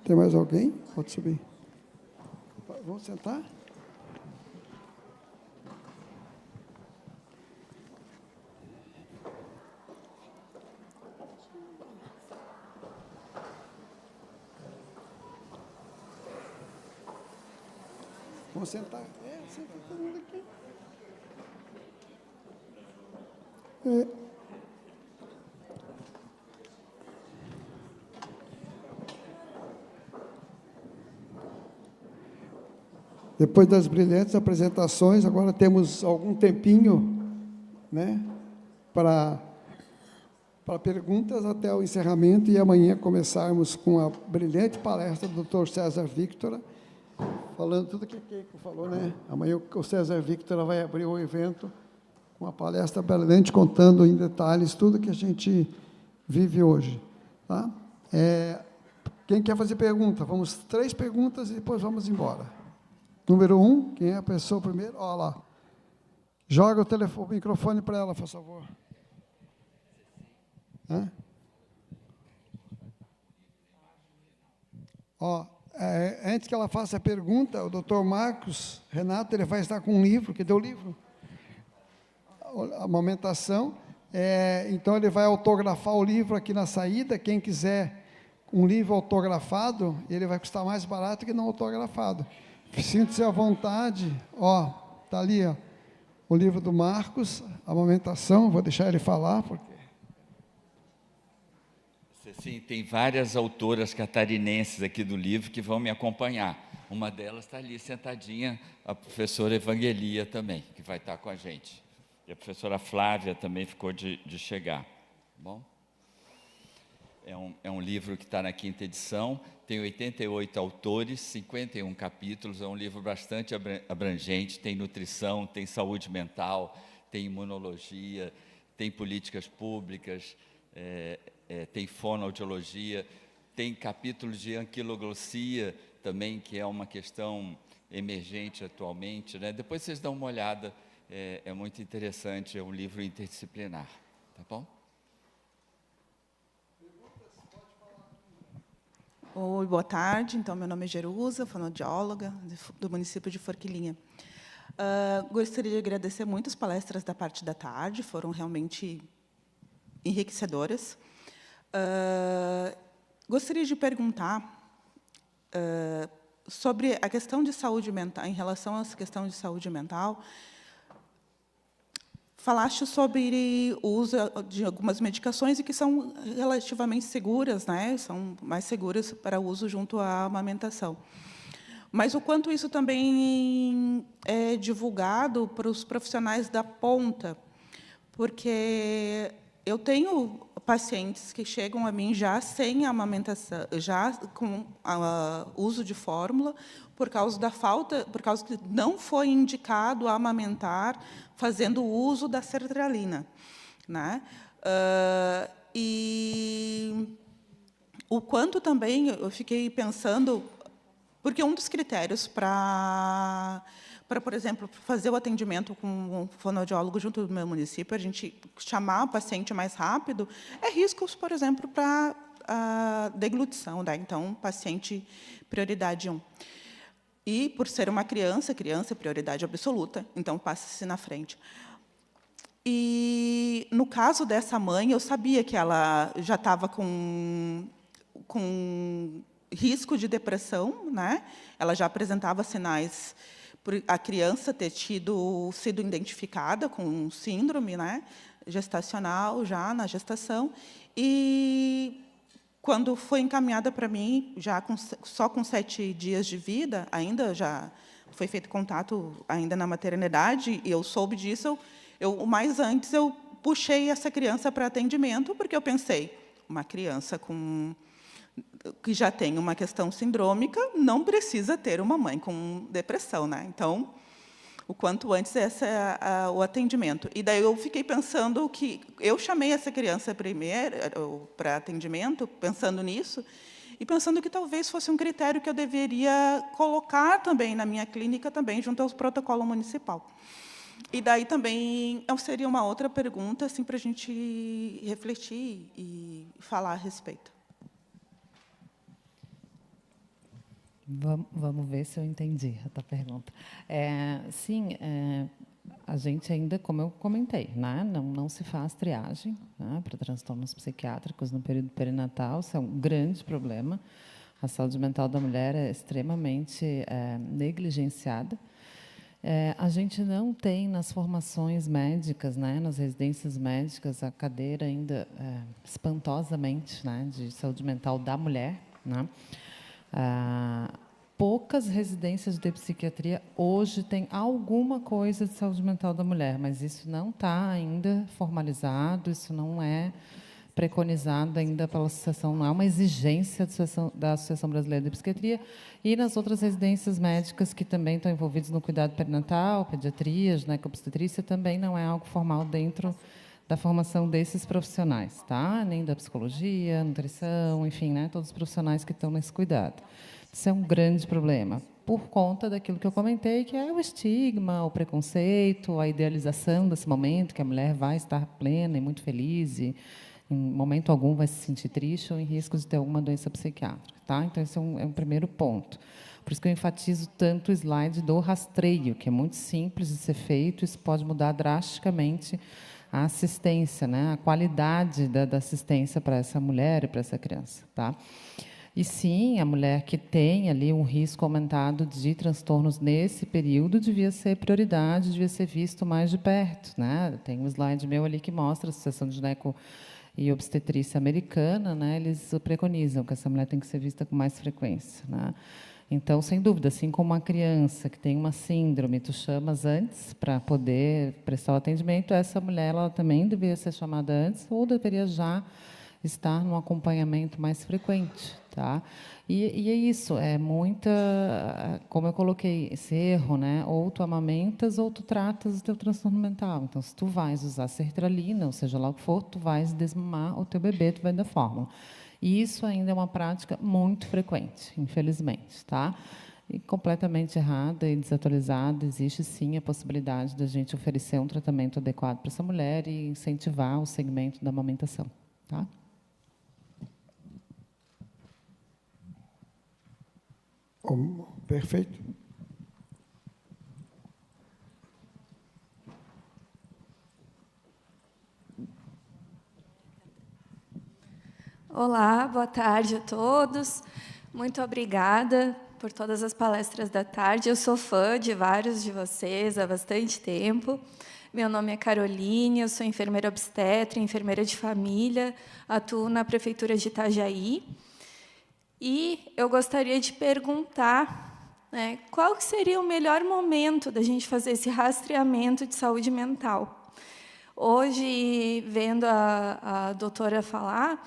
Tem mais alguém? Pode subir. Vamos sentar? Vamos sentar. Senta todo mundo aqui. Depois das brilhantes apresentações, agora temos algum tempinho, né, para perguntas até o encerramento, e amanhã começarmos com a brilhante palestra do Dr. César Victora, falando tudo o que o Keiko falou, né? Amanhã o César Victora vai abrir o evento com uma palestra brilhante, contando em detalhes tudo que a gente vive hoje. Tá? Quem quer fazer pergunta? Vamos 3 perguntas e depois vamos embora. Número 1, quem é a pessoa primeiro? Olha lá. Joga o microfone para ela, por favor. Antes que ela faça a pergunta, o doutor Marcos Renato, ele vai estar com um livro, que deu o livro? A amamentação. Então, ele vai autografar o livro aqui na saída. Quem quiser um livro autografado, ele vai custar mais barato que não autografado. Sinta-se à vontade. Está ali, o livro do Marcos, Amamentação. Vou deixar ele falar, porque... Sim, tem várias autoras catarinenses aqui do livro que vão me acompanhar. Uma delas está ali sentadinha, a professora Evangelia também, que vai estar com a gente. E a professora Flávia também ficou de chegar. Bom? É um livro que está na 5ª edição, tem 88 autores, 51 capítulos, é um livro bastante abrangente, tem nutrição, tem saúde mental, tem imunologia, tem políticas públicas, tem fonoaudiologia, tem capítulos de anquiloglossia também, que é uma questão emergente atualmente, né? Depois vocês dão uma olhada, é muito interessante, é um livro interdisciplinar, tá bom? Oi, boa tarde. Então, meu nome é Jerusa, fonoaudióloga do município de Forquilinha. Gostaria de agradecer muito as palestras da parte da tarde, foram realmente enriquecedoras. Gostaria de perguntar sobre a questão de saúde mental, em relação a essa questão de saúde mental, falaste sobre o uso de algumas medicações e que são relativamente seguras, né? São mais seguras para o uso junto à amamentação. Mas o quanto isso também é divulgado para os profissionais da ponta, porque eu tenho pacientes que chegam a mim já sem amamentação, já com uso de fórmula, por causa da falta, por causa que não foi indicado amamentar fazendo uso da sertralina, né? E o quanto também eu fiquei pensando, porque um dos critérios para, por exemplo, fazer o atendimento com um fonoaudiólogo junto do meu município, a gente chamar o paciente mais rápido, é riscos, por exemplo, para a deglutição, né? Então, paciente prioridade 1. E, por ser uma criança prioridade absoluta, então passa-se na frente. E, no caso dessa mãe, eu sabia que ela já estava com risco de depressão, né? Ela já apresentava sinais por a criança ter sido identificada com um síndrome, né, gestacional já na gestação, e quando foi encaminhada para mim, já só com 7 dias de vida, ainda já foi feito contato ainda na maternidade, e eu soube disso, o mais antes eu puxei essa criança para atendimento, porque eu pensei, uma criança que já tem uma questão sindrômica não precisa ter uma mãe com depressão, né? Então, o quanto antes esse é o atendimento. E daí eu fiquei pensando que eu chamei essa criança primeiro para atendimento, pensando nisso, e pensando que talvez fosse um critério que eu deveria colocar também na minha clínica, também junto ao protocolo municipal. E daí também seria uma outra pergunta assim, para a gente refletir e falar a respeito. Vamos ver se eu entendi a tua pergunta. Sim, a gente ainda, como eu comentei, né, não se faz triagem, né, para transtornos psiquiátricos no período perinatal, isso é um grande problema. A saúde mental da mulher é extremamente negligenciada. A gente não tem nas formações médicas, né, nas residências médicas, a cadeira ainda espantosamente, né, de saúde mental da mulher, né? Poucas residências de psiquiatria hoje têm alguma coisa de saúde mental da mulher, mas isso não está ainda formalizado, isso não é preconizado ainda pela associação, não é uma exigência da Associação Brasileira de Psiquiatria, e nas outras residências médicas que também estão envolvidas no cuidado perinatal, pediatria, ginecobstetrícia, também não é algo formal dentro da formação desses profissionais, tá? Nem da psicologia, nutrição, enfim, né? Todos os profissionais que estão nesse cuidado. Isso é um grande problema, por conta daquilo que eu comentei, que é o estigma, o preconceito, a idealização desse momento, que a mulher vai estar plena e muito feliz, e em momento algum vai se sentir triste ou em risco de ter alguma doença psiquiátrica, tá? Então, esse é um primeiro ponto. Por isso que eu enfatizo tanto o slide do rastreio, que é muito simples de ser feito, isso pode mudar drasticamente a assistência, né, a qualidade da assistência para essa mulher e para essa criança, tá? E sim, a mulher que tem ali um risco aumentado de transtornos nesse período devia ser prioridade, devia ser visto mais de perto, né? Tem um slide meu ali que mostra a Associação de Gineco e Obstetrícia Americana, né? Eles preconizam que essa mulher tem que ser vista com mais frequência, né? Então, sem dúvida, assim como uma criança que tem uma síndrome, tu chamas antes para poder prestar o atendimento, essa mulher ela também deveria ser chamada antes ou deveria já estar num acompanhamento mais frequente, tá? E é isso, é muita, como eu coloquei, esse erro, né? Ou tu amamentas ou tu tratas o teu transtorno mental. Então, se tu vais usar sertralina, ou seja lá o que for, tu vais desmamar o teu bebê, tu vai dar fórmula. E isso ainda é uma prática muito frequente, infelizmente, tá? E completamente errada e desatualizada. Existe, sim, a possibilidade da gente oferecer um tratamento adequado para essa mulher e incentivar o segmento da amamentação, tá? Perfeito. Olá, boa tarde a todos. Muito obrigada por todas as palestras da tarde. Eu sou fã de vários de vocês há bastante tempo. Meu nome é Caroline, eu sou enfermeira obstetra, enfermeira de família, atuo na Prefeitura de Itajaí. E eu gostaria de perguntar, né, qual que seria o melhor momento da gente fazer esse rastreamento de saúde mental. Hoje, vendo a doutora falar,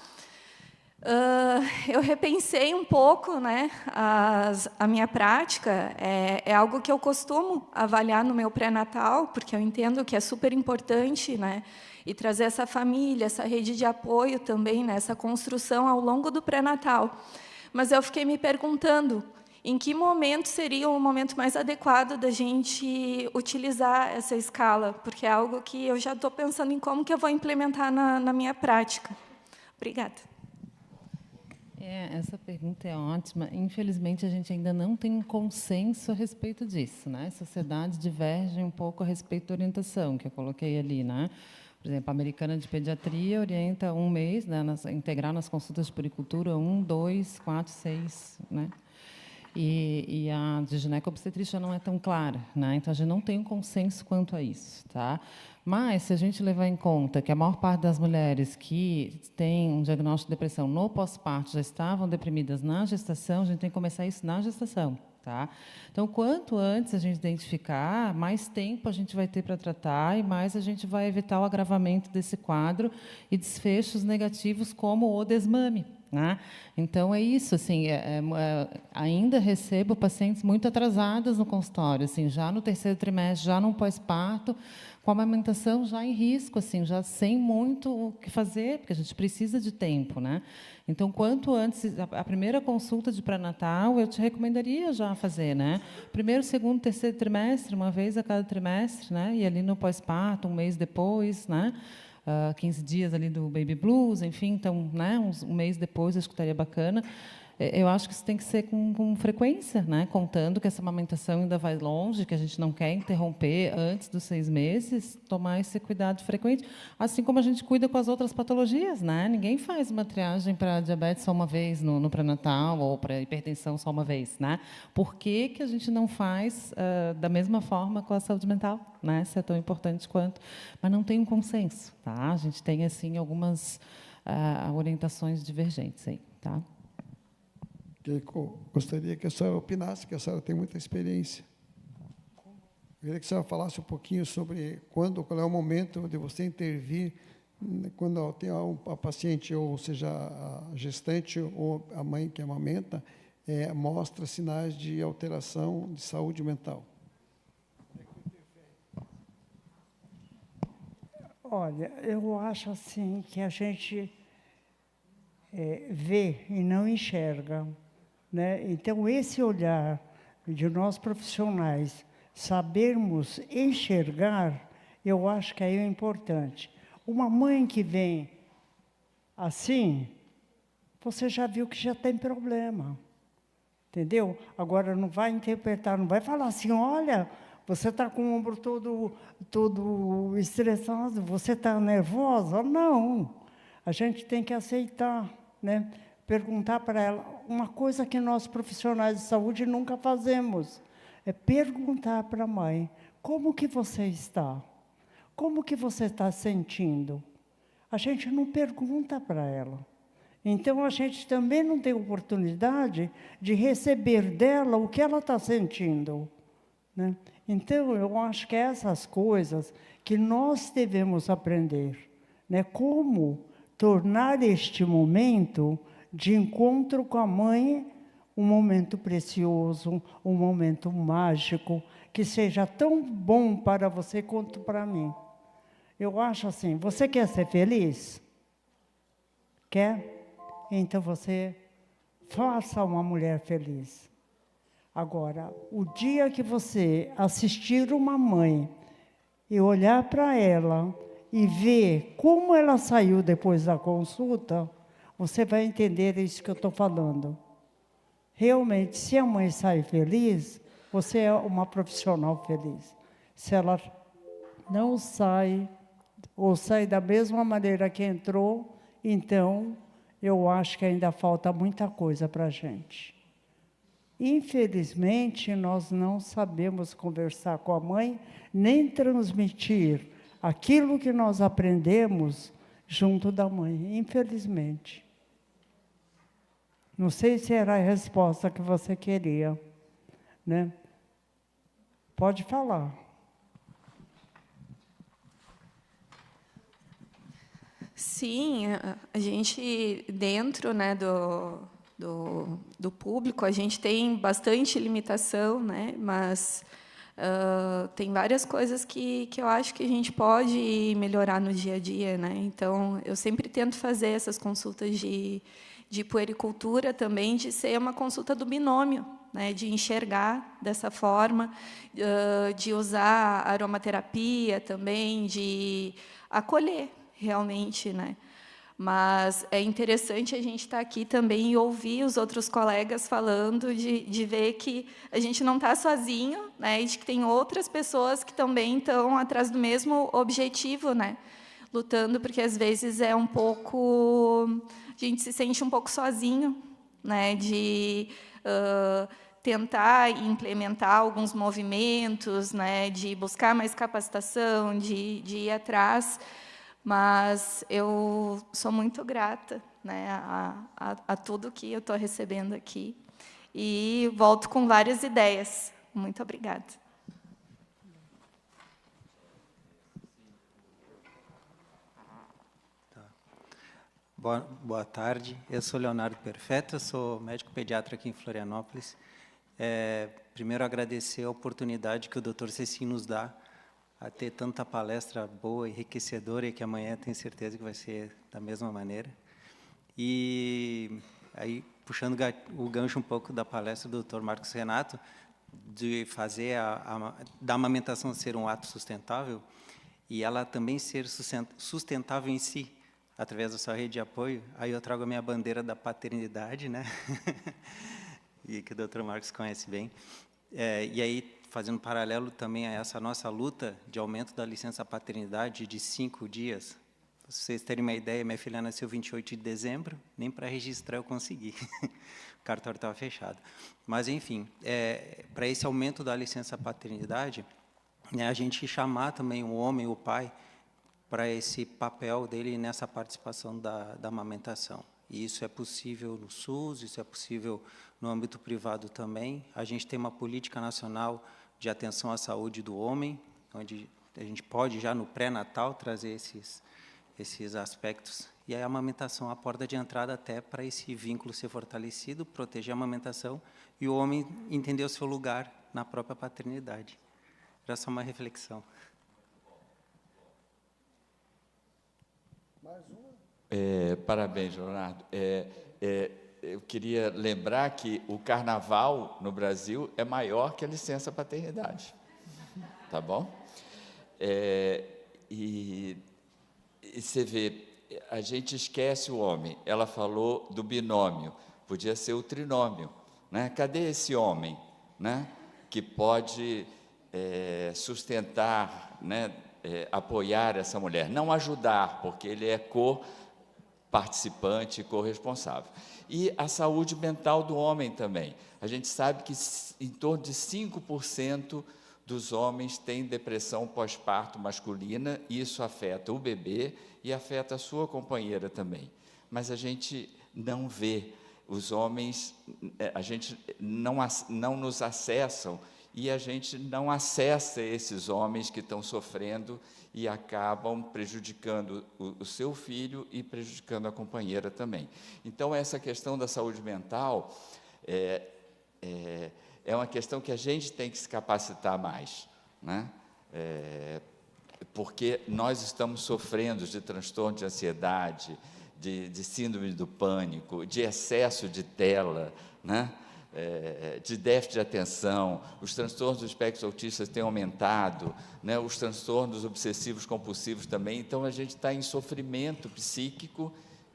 eu repensei um pouco, né, a minha prática. É algo que eu costumo avaliar no meu pré-natal, porque eu entendo que é super importante, né, e trazer essa família, essa rede de apoio também, né, essa construção ao longo do pré-natal. Mas eu fiquei me perguntando em que momento seria o momento mais adequado da gente utilizar essa escala, porque é algo que eu já estou pensando em como que eu vou implementar na minha prática. Obrigada. Essa pergunta é ótima. Infelizmente, a gente ainda não tem um consenso a respeito disso, né? A sociedade diverge um pouco a respeito da orientação que eu coloquei ali, né? Por exemplo, a americana de pediatria orienta 1 mês, né, integrar nas consultas de puericultura 1, 2, 4, 6, né? E a de gineco-obstetrícia não é tão clara, né? Então a gente não tem um consenso quanto a isso, tá? Mas se a gente levar em conta que a maior parte das mulheres que têm um diagnóstico de depressão no pós-parto já estavam deprimidas na gestação, a gente tem que começar isso na gestação. Tá? Então, quanto antes a gente identificar, mais tempo a gente vai ter para tratar e mais a gente vai evitar o agravamento desse quadro e desfechos negativos como o desmame. Né? Então, é isso. Assim, ainda recebo pacientes muito atrasadas no consultório, assim, já no 3º trimestre, já no pós-parto, com a amamentação já em risco, assim, já sem muito o que fazer, porque a gente precisa de tempo, né? Então, quanto antes, a primeira consulta de pré-natal, eu te recomendaria já fazer, né? 1º, 2º, 3º trimestre, uma vez a cada trimestre, né? E ali no pós-parto, 1 mês depois, né? 15 dias ali do baby blues, enfim, então, né? Um mês depois, acho que estaria bacana. Eu acho que isso tem que ser com frequência, né? Contando que essa amamentação ainda vai longe, que a gente não quer interromper antes dos 6 meses, tomar esse cuidado frequente, assim como a gente cuida com as outras patologias, né? Ninguém faz uma triagem para diabetes só uma vez no pré-natal ou para hipertensão só uma vez, né? Por que a gente não faz da mesma forma com a saúde mental, né? Se é tão importante quanto, mas não tem um consenso, tá? A gente tem assim algumas orientações divergentes aí, tá? Gostaria que a senhora opinasse, que a senhora tem muita experiência. Eu queria que a senhora falasse um pouquinho sobre qual é o momento de você intervir quando tem a paciente, ou seja, a gestante ou a mãe que amamenta, mostra sinais de alteração de saúde mental. Olha, eu acho assim que a gente vê e não enxerga. Né? Então, esse olhar de nós profissionais, sabermos enxergar, eu acho que aí é importante. Uma mãe que vem assim, você já viu que já tem problema, entendeu? Agora, não vai interpretar, não vai falar assim, olha, você está com o ombro todo estressado, você está nervosa? Não, a gente tem que aceitar, né? Perguntar para ela uma coisa que nós profissionais de saúde nunca fazemos, é perguntar para a mãe, como que você está? Como que você está sentindo? A gente não pergunta para ela. Então, a gente também não tem oportunidade de receber dela o que ela está sentindo. Né? Então, eu acho que essas coisas que nós devemos aprender, né? Como tornar este momento de encontro com a mãe um momento precioso, um momento mágico, que seja tão bom para você quanto para mim. Eu acho assim, você quer ser feliz? Quer? Então você faça uma mulher feliz. Agora, o dia que você assistir uma mãe e olhar para ela e ver como ela saiu depois da consulta, você vai entender isso que eu estou falando. Realmente, se a mãe sai feliz, você é uma profissional feliz. Se ela não sai, ou sai da mesma maneira que entrou, então, eu acho que ainda falta muita coisa para a gente. Infelizmente, nós não sabemos conversar com a mãe, nem transmitir aquilo que nós aprendemos junto da mãe, infelizmente. Não sei se era a resposta que você queria, né? Pode falar. Sim, a gente, dentro, né, do público, a gente tem bastante limitação, né, mas tem várias coisas que eu acho que a gente pode melhorar no dia a dia. Né? Então, eu sempre tento fazer essas consultas de puericultura também, de ser uma consulta do binômio, né, de enxergar dessa forma, de usar aromaterapia também, de acolher realmente, né? Mas é interessante a gente estar aqui também e ouvir os outros colegas falando, de ver que a gente não está sozinho, né? E de que tem outras pessoas que também estão atrás do mesmo objetivo, né? Lutando, porque às vezes é um pouco, a gente se sente um pouco sozinho, né? De tentar implementar alguns movimentos, né? De buscar mais capacitação, de ir atrás. Mas eu sou muito grata, né, a tudo que eu estou recebendo aqui. E volto com várias ideias. Muito obrigada. Tá. Boa tarde. Eu sou Leonardo Perfetto, eu sou médico pediatra aqui em Florianópolis. Primeiro, agradecer a oportunidade que o Dr. Ceci nos dá a ter tanta palestra boa, enriquecedora, e que amanhã tenho certeza que vai ser da mesma maneira. E aí, puxando o gancho um pouco da palestra do Dr. Marcos Renato, de fazer da amamentação ser um ato sustentável, e ela também ser sustentável em si, através da sua rede de apoio, aí eu trago a minha bandeira da paternidade, né? E que o Dr. Marcos conhece bem. E aí, fazendo paralelo também a essa nossa luta de aumento da licença paternidade de 5 dias. Para vocês terem uma ideia, minha filha nasceu 28 de dezembro, nem para registrar eu consegui. O cartório estava fechado. Mas, enfim, para esse aumento da licença paternidade, né, a gente chamar também o homem, o pai, para esse papel dele nessa participação da amamentação. E isso é possível no SUS, isso é possível no âmbito privado também. A gente tem uma política nacional de atenção à saúde do homem, onde a gente pode, já no pré-natal, trazer esses aspectos. E a amamentação é a porta de entrada até para esse vínculo ser fortalecido, proteger a amamentação e o homem entender o seu lugar na própria paternidade. Era só uma reflexão. Mais uma? Parabéns, Leonardo. Eu queria lembrar que o carnaval no Brasil é maior que a licença paternidade. Tá bom? E você vê, a gente esquece o homem. Ela falou do binômio, podia ser o trinômio, né? Cadê esse homem, né? Que pode sustentar, né? Apoiar essa mulher, não ajudar, porque ele é participante e corresponsável. E a saúde mental do homem também. A gente sabe que em torno de 5% dos homens têm depressão pós-parto masculina, e isso afeta o bebê e afeta a sua companheira também. Mas a gente não vê, os homens, a gente não nos acessam, e a gente não acessa esses homens que estão sofrendo e acabam prejudicando o seu filho e prejudicando a companheira também. Então, essa questão da saúde mental é uma questão que a gente tem que se capacitar mais, né? Porque nós estamos sofrendo de transtorno de ansiedade, de síndrome do pânico, de excesso de tela, né? De déficit de atenção, os transtornos do espectro autista têm aumentado, né? Os transtornos obsessivos compulsivos também. Então, a gente está em sofrimento psíquico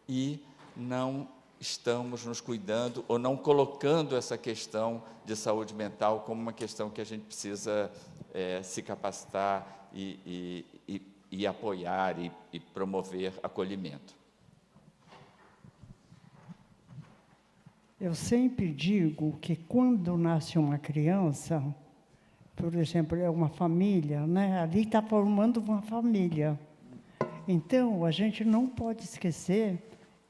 e não estamos nos cuidando ou não colocando essa questão de saúde mental como uma questão que a gente precisa se capacitar e apoiar e promover acolhimento. eu sempre digo que quando nasce uma criança, por exemplo, é uma família, né? Ali está formando uma família. Então, a gente não pode esquecer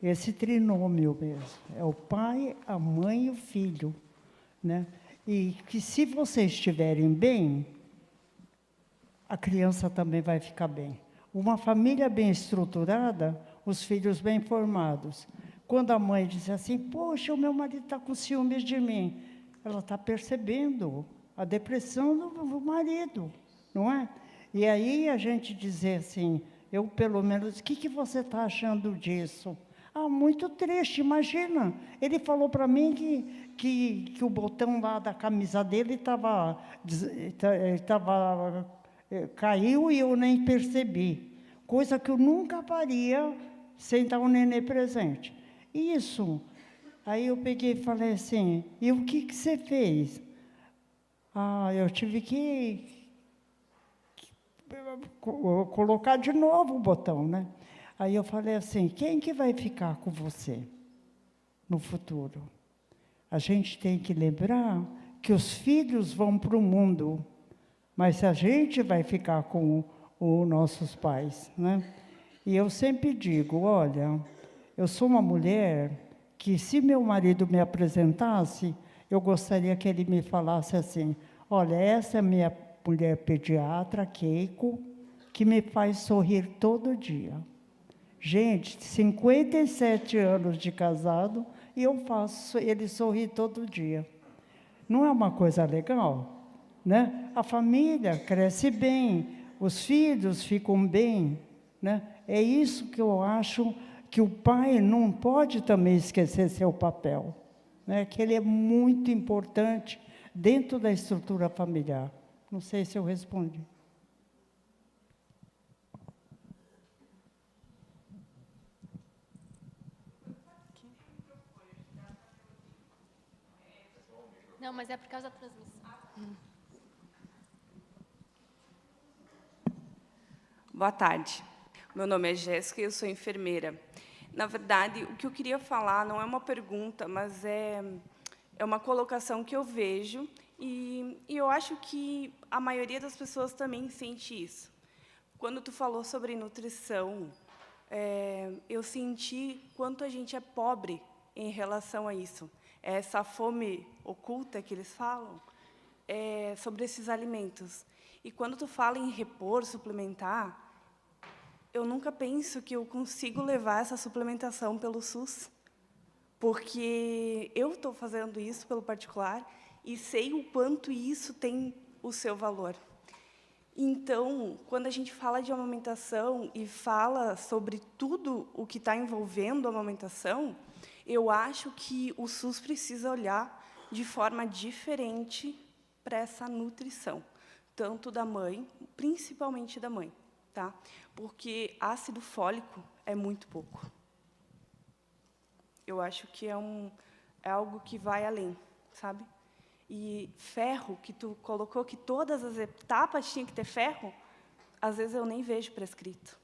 esse trinômio mesmo. É o pai, a mãe e o filho, né? E que se vocês estiverem bem, a criança também vai ficar bem. Uma família bem estruturada, os filhos bem formados. Quando a mãe diz assim, poxa, o meu marido está com ciúmes de mim, ela está percebendo a depressão do marido, não é? E aí a gente dizer assim, eu pelo menos, o que você está achando disso? Ah, muito triste, imagina. Ele falou para mim que o botão lá da camisa dele caiu e eu nem percebi. Coisa que eu nunca faria sem estar o nenê presente. Isso. Aí eu peguei e falei assim, e o que você fez? Ah, eu tive que colocar de novo o botão, né? Aí eu falei assim, quem que vai ficar com você no futuro? A gente tem que lembrar que os filhos vão para o mundo, mas a gente vai ficar com os nossos pais, né? E eu sempre digo, olha, eu sou uma mulher que, se meu marido me apresentasse, eu gostaria que ele me falasse assim, olha, essa é a minha mulher pediatra, Keiko, que me faz sorrir todo dia. Gente, 57 anos de casado, e eu faço ele sorrir todo dia. Não é uma coisa legal? Né? A família cresce bem, os filhos ficam bem, né? É isso que eu acho que o pai não pode também esquecer seu papel, né? Que ele é muito importante dentro da estrutura familiar. Não sei se eu respondi. Não, mas é por causa da transmissão. Boa tarde. Meu nome é Jéssica e eu sou enfermeira. Na verdade, o que eu queria falar não é uma pergunta, mas é uma colocação que eu vejo e eu acho que a maioria das pessoas também sente isso. Quando tu falou sobre nutrição, eu senti quanto a gente é pobre em relação a isso. Essa fome oculta que eles falam, sobre esses alimentos. E quando tu fala em repor, suplementar, eu nunca penso que eu consigo levar essa suplementação pelo SUS, porque eu estou fazendo isso pelo particular e sei o quanto isso tem o seu valor. Então, quando a gente fala de amamentação e fala sobre tudo o que está envolvendo a amamentação, eu acho que o SUS precisa olhar de forma diferente para essa nutrição, tanto da mãe, principalmente da mãe, tá? Porque ácido fólico é muito pouco. Eu acho que é algo que vai além, sabe? E ferro, que tu colocou que todas as etapas tinham que ter ferro, às vezes eu nem vejo prescrito.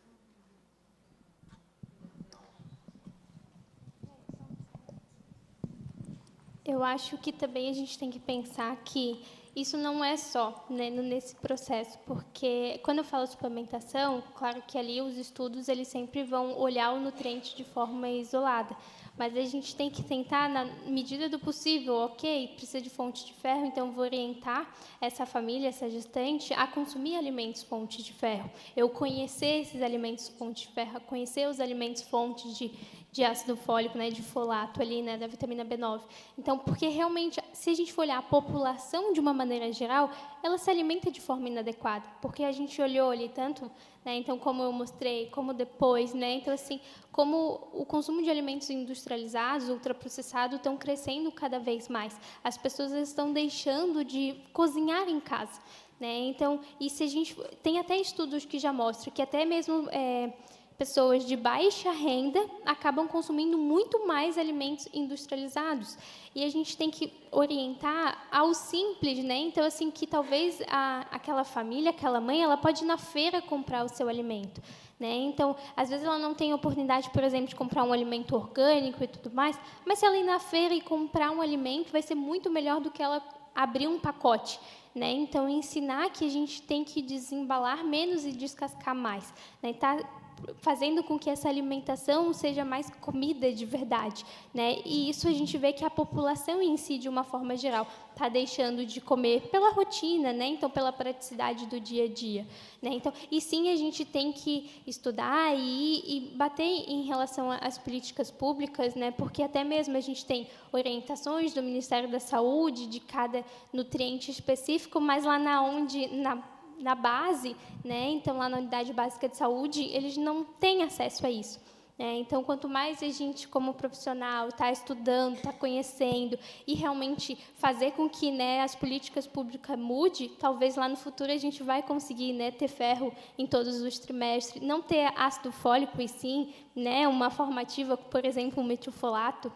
Eu acho que também a gente tem que pensar que isso não é só, né, nesse processo, porque quando eu falo suplementação, claro que ali os estudos eles sempre vão olhar o nutriente de forma isolada, mas a gente tem que tentar, na medida do possível, ok, precisa de fonte de ferro, então vou orientar essa família, essa gestante, a consumir alimentos fonte de ferro. Eu conhecer esses alimentos fonte de ferro, conhecer os alimentos fontes de ácido fólico, né, de folato ali, né, da vitamina B9. Então, porque realmente, se a gente for olhar a população de uma maneira geral, ela se alimenta de forma inadequada, porque a gente olhou ali tanto, né, então como eu mostrei, como depois, né, então assim, como o consumo de alimentos industrializados, ultraprocessados, estão crescendo cada vez mais. As pessoas estão deixando de cozinhar em casa, né? Então, e se a gente tem até estudos que já mostram que até mesmo pessoas de baixa renda acabam consumindo muito mais alimentos industrializados. E a gente tem que orientar ao simples, né? Então, assim, que talvez aquela família, aquela mãe, ela pode ir na feira comprar o seu alimento, né? Então, às vezes ela não tem oportunidade, por exemplo, de comprar um alimento orgânico e tudo mais, mas se ela ir na feira e comprar um alimento, vai ser muito melhor do que ela abrir um pacote, né? Então, ensinar que a gente tem que desembalar menos e descascar mais, né? Tá fazendo com que essa alimentação seja mais comida de verdade, né? E isso a gente vê que a população em si, de uma forma geral, está deixando de comer pela rotina, né? Então, pela praticidade do dia a dia, né? Então, e sim, a gente tem que estudar e bater em relação às políticas públicas, né? Porque até mesmo a gente tem orientações do Ministério da Saúde de cada nutriente específico, mas lá na base, né? Então, lá na unidade básica de saúde, eles não têm acesso a isso, né? Então, quanto mais a gente, como profissional, está estudando, está conhecendo e realmente fazer com que, né, as políticas públicas mudem, talvez lá no futuro a gente vai conseguir, né, ter ferro em todos os trimestres, não ter ácido fólico e sim, né, uma formativa, por exemplo, um metilfolato.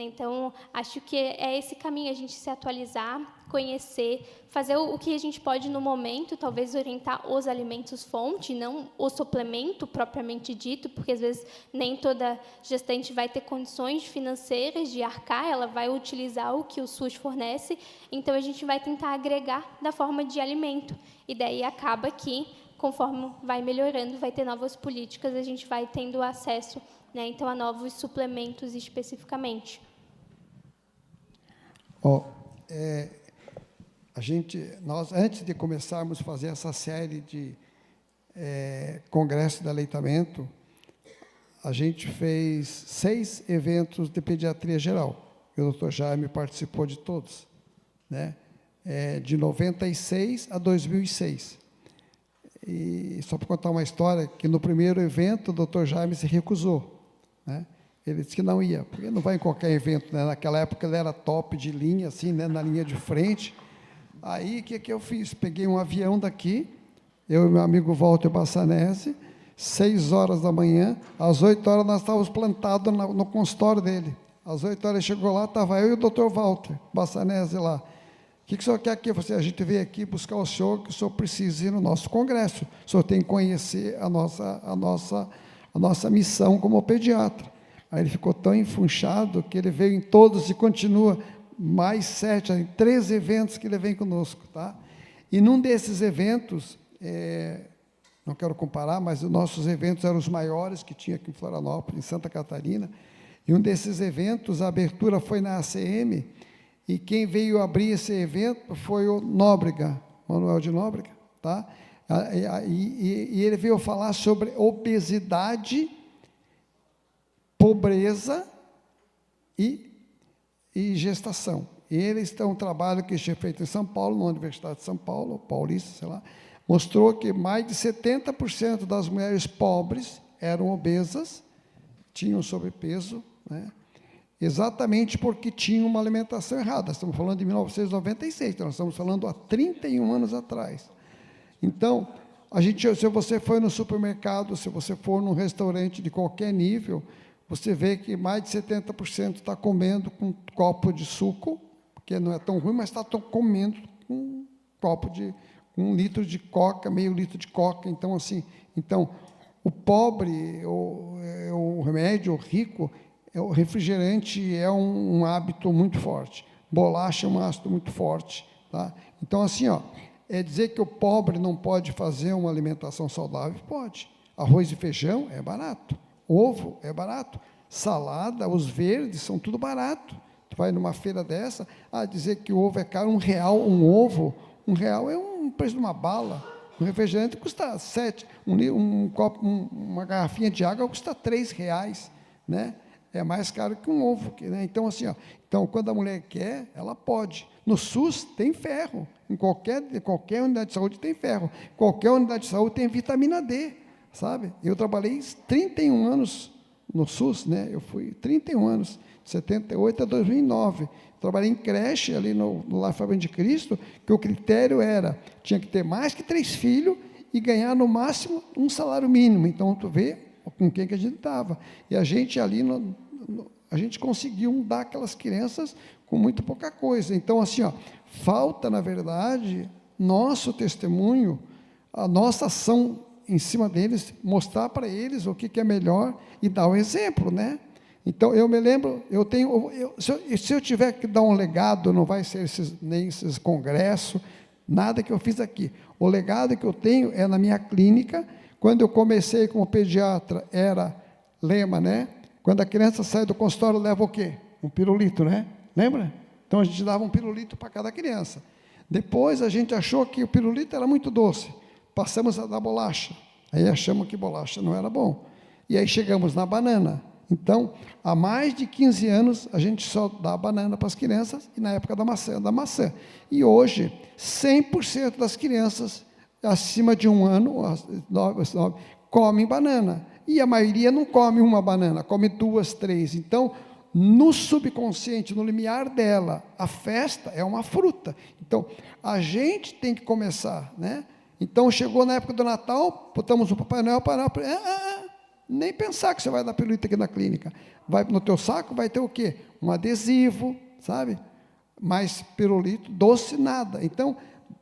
Então, acho que é esse caminho, a gente se atualizar, conhecer, fazer o que a gente pode no momento, talvez orientar os alimentos fonte, não o suplemento propriamente dito, porque, às vezes, nem toda gestante vai ter condições financeiras de arcar, ela vai utilizar o que o SUS fornece, então a gente vai tentar agregar da forma de alimento. E daí acaba que, conforme vai melhorando, vai ter novas políticas, a gente vai tendo acesso, né, então, a novos suplementos especificamente. Nós, antes de começarmos a fazer essa série de congresso de aleitamento, a gente fez 6 eventos de pediatria geral. E o Dr. Jaime participou de todos, né? De 96 a 2006. E só para contar uma história, que no primeiro evento o Dr. Jaime se recusou, né? Ele disse que não ia, porque não vai em qualquer evento, né? Naquela época ele era top de linha, assim, né? Na linha de frente. Aí, o que eu fiz? Peguei um avião daqui, eu e meu amigo Walter Bassanese, 6 horas da manhã, às 8 horas nós estávamos plantados no consultório dele. Às 8 horas ele chegou lá, estava eu e o Dr. Walter Bassanese lá. O que o senhor quer aqui? Eu falei, a gente veio aqui buscar o senhor, que o senhor precisa ir no nosso congresso. O senhor tem que conhecer a nossa missão como pediatra. Aí ele ficou tão enfunchado que ele veio em todos e continua mais 7, 3 eventos que ele vem conosco, tá? E num desses eventos, não quero comparar, mas os nossos eventos eram os maiores que tinha aqui em Florianópolis, em Santa Catarina, e um desses eventos, a abertura foi na ACM, e quem veio abrir esse evento foi o Nóbrega, Manuel de Nóbrega, tá? E ele veio falar sobre obesidade, pobreza e gestação. Eles têm um trabalho que tinha feito em São Paulo, na Universidade de São Paulo, Paulista, sei lá, mostrou que mais de 70% das mulheres pobres eram obesas, tinham sobrepeso, né? Exatamente porque tinham uma alimentação errada. Estamos falando de 1996, então nós estamos falando há 31 anos atrás. Então, se você for no supermercado, se você for num restaurante de qualquer nível, você vê que mais de 70% está comendo com um copo de suco, que não é tão ruim, mas está comendo com um copo de 1 litro de coca, meio litro de coca. Então, assim, o pobre, o remédio, o rico, o refrigerante é um hábito muito forte. Bolacha é um hábito muito forte, tá? Então, assim, dizer que o pobre não pode fazer uma alimentação saudável? Pode. Arroz e feijão é barato. Ovo é barato, salada, os verdes são tudo barato. Tu vai numa feira dessa, dizer que o ovo é caro, R$1 um ovo, R$1 é um preço de uma bala. Um refrigerante custa 7, uma garrafinha de água custa R$3, né? É mais caro que um ovo, né? Então, assim, então, quando a mulher quer, ela pode. No SUS tem ferro, em qualquer unidade de saúde tem ferro, qualquer unidade de saúde tem vitamina D. Sabe? Eu trabalhei 31 anos no SUS, né? Eu fui 31 anos, de 78 a 2009. Trabalhei em creche, ali no Lar Fabiano de Cristo, que o critério tinha que ter mais que 3 filhos e ganhar, no máximo, um salário mínimo. Então, tu vê com quem que a gente estava. E a gente ali, a gente conseguiu dar aquelas crianças com muito pouca coisa. Então, assim, falta, na verdade, nosso testemunho, a nossa ação em cima deles, mostrar para eles o que é melhor e dar o exemplo, né? Então, eu me lembro, se eu tiver que dar um legado, não vai ser nem esses congressos, nada que eu fiz aqui. O legado que eu tenho é na minha clínica. Quando eu comecei como pediatra, era lema, né? Quando a criança sai do consultório, leva o quê? Um pirulito, né? Lembra? Então, a gente dava um pirulito para cada criança. Depois, a gente achou que o pirulito era muito doce. Passamos a dar bolacha. Aí achamos que bolacha não era bom. E aí chegamos na banana. Então, há mais de 15 anos, a gente só dá banana para as crianças, e na época da maçã. E hoje, 100% das crianças acima de 1 ano, 9, comem banana. E a maioria não come uma banana, come 2, 3. Então, no subconsciente, no limiar dela, a festa é uma fruta. Então, a gente tem que começar, né? Então, chegou na época do Natal, botamos o Papai Noel para... nem pensar que você vai dar pirulito aqui na clínica. Vai no teu saco, vai ter o quê? Um adesivo, sabe? Mas pirulito, doce, nada. Então,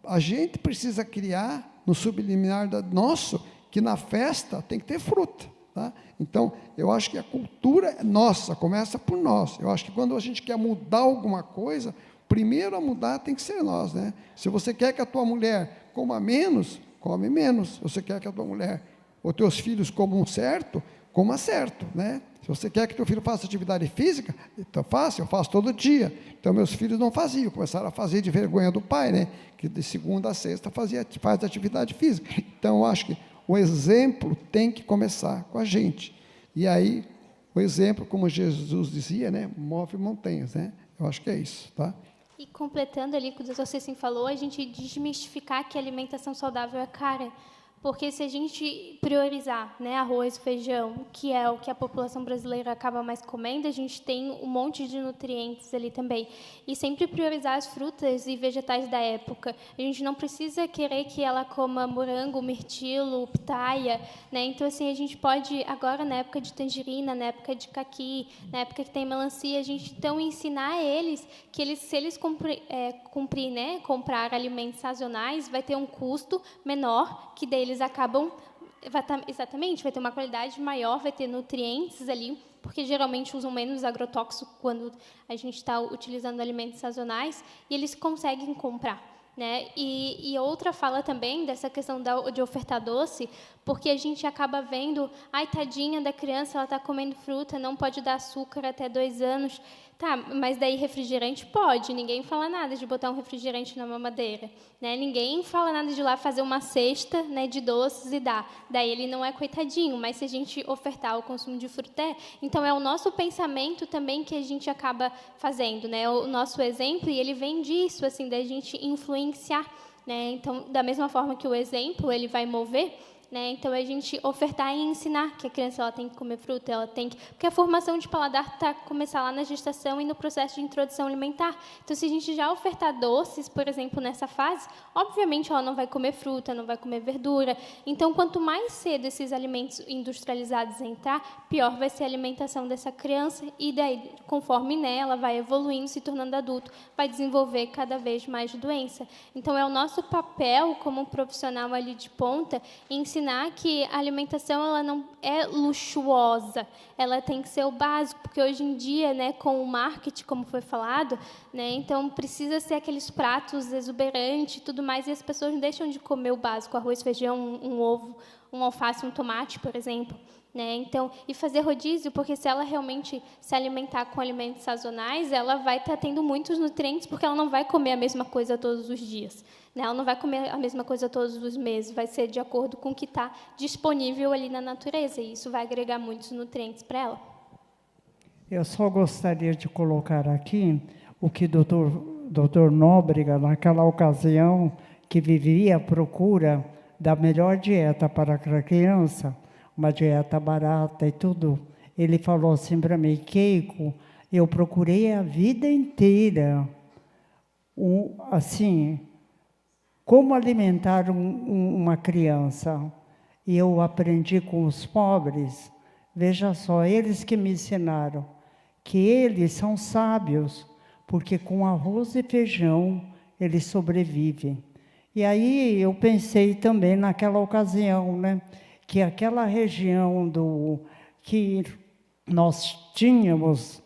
a gente precisa criar no subliminar nosso, que na festa tem que ter fruta. Tá? Então, eu acho que a cultura é nossa, começa por nós. Eu acho que quando a gente quer mudar alguma coisa, primeiro a mudar tem que ser nós, né? Se você quer que a tua mulher coma menos, come menos. Se você quer que a tua mulher ou teus filhos comam certo, coma certo, né? Se você quer que teu filho faça atividade física, então eu faço todo dia. Então, meus filhos não faziam, começaram a fazer de vergonha do pai, né? Que de segunda a sexta faz atividade física. Então, eu acho que o exemplo tem que começar com a gente. E aí, o exemplo, como Jesus dizia, né? Move montanhas, né? Eu acho que é isso, tá? E completando ali o que o doutor Cecim falou, a gente desmistificar que a alimentação saudável é cara. Porque se a gente priorizar, né, arroz, feijão, que é o que a população brasileira acaba mais comendo, a gente tem um monte de nutrientes ali também. E sempre priorizar as frutas e vegetais da época. A gente não precisa querer que ela coma morango, mirtilo, pitaia, né? Então, assim, a gente pode, agora na época de tangerina, na época de caqui, na época que tem melancia, a gente então ensinar eles que se eles cumprir, né, comprar alimentos sazonais, vai ter um custo menor, que daí eles acabam, exatamente, vai ter uma qualidade maior, vai ter nutrientes ali, porque geralmente usam menos agrotóxico quando a gente está utilizando alimentos sazonais, e eles conseguem comprar, né? E outra fala também dessa questão de ofertar doce, porque a gente acaba vendo, ai, tadinha da criança, ela está comendo fruta, não pode dar açúcar até 2 anos. Tá, mas daí refrigerante pode, ninguém fala nada de botar um refrigerante na mamadeira, né? Ninguém fala nada de ir lá fazer uma cesta, né, de doces e dar. Daí ele não é coitadinho, mas se a gente ofertar o consumo de fruta, então é o nosso pensamento também que a gente acaba fazendo, né? O nosso exemplo, e ele vem disso, assim, da gente influenciar, né? Então, da mesma forma que o exemplo, ele vai mover, né? Então, a gente ofertar e ensinar que a criança ela tem que comer fruta, ela tem que... Porque a formação de paladar começa lá na gestação e no processo de introdução alimentar. Então, se a gente já ofertar doces, por exemplo, nessa fase, obviamente ela não vai comer fruta, não vai comer verdura. Então, quanto mais cedo esses alimentos industrializados entrar, pior vai ser a alimentação dessa criança. E daí, conforme, né, ela vai evoluindo, se tornando adulto, vai desenvolver cada vez mais doença. Então, é o nosso papel como profissional ali de ponta ensinar que a alimentação ela não é luxuosa, ela tem que ser o básico, porque hoje em dia, né, com o marketing, como foi falado, né, então precisa ser aqueles pratos exuberantes e tudo mais, e as pessoas deixam de comer o básico, arroz, feijão, um ovo, um alface, um tomate, por exemplo. Né? Então, e fazer rodízio, porque se ela realmente se alimentar com alimentos sazonais, ela vai estar tendo muitos nutrientes, porque ela não vai comer a mesma coisa todos os dias. Né? Ela não vai comer a mesma coisa todos os meses, vai ser de acordo com o que está disponível ali na natureza, e isso vai agregar muitos nutrientes para ela. Eu só gostaria de colocar aqui o que o doutor Nóbrega, naquela ocasião, que vivia à procura da melhor dieta para a criança, uma dieta barata e tudo, ele falou assim para mim: Keiko, eu procurei a vida inteira, assim, como alimentar uma criança. E eu aprendi com os pobres, veja só, eles que me ensinaram, que eles são sábios, porque com arroz e feijão eles sobrevivem. E aí eu pensei também naquela ocasião, né, que aquela região que nós tínhamos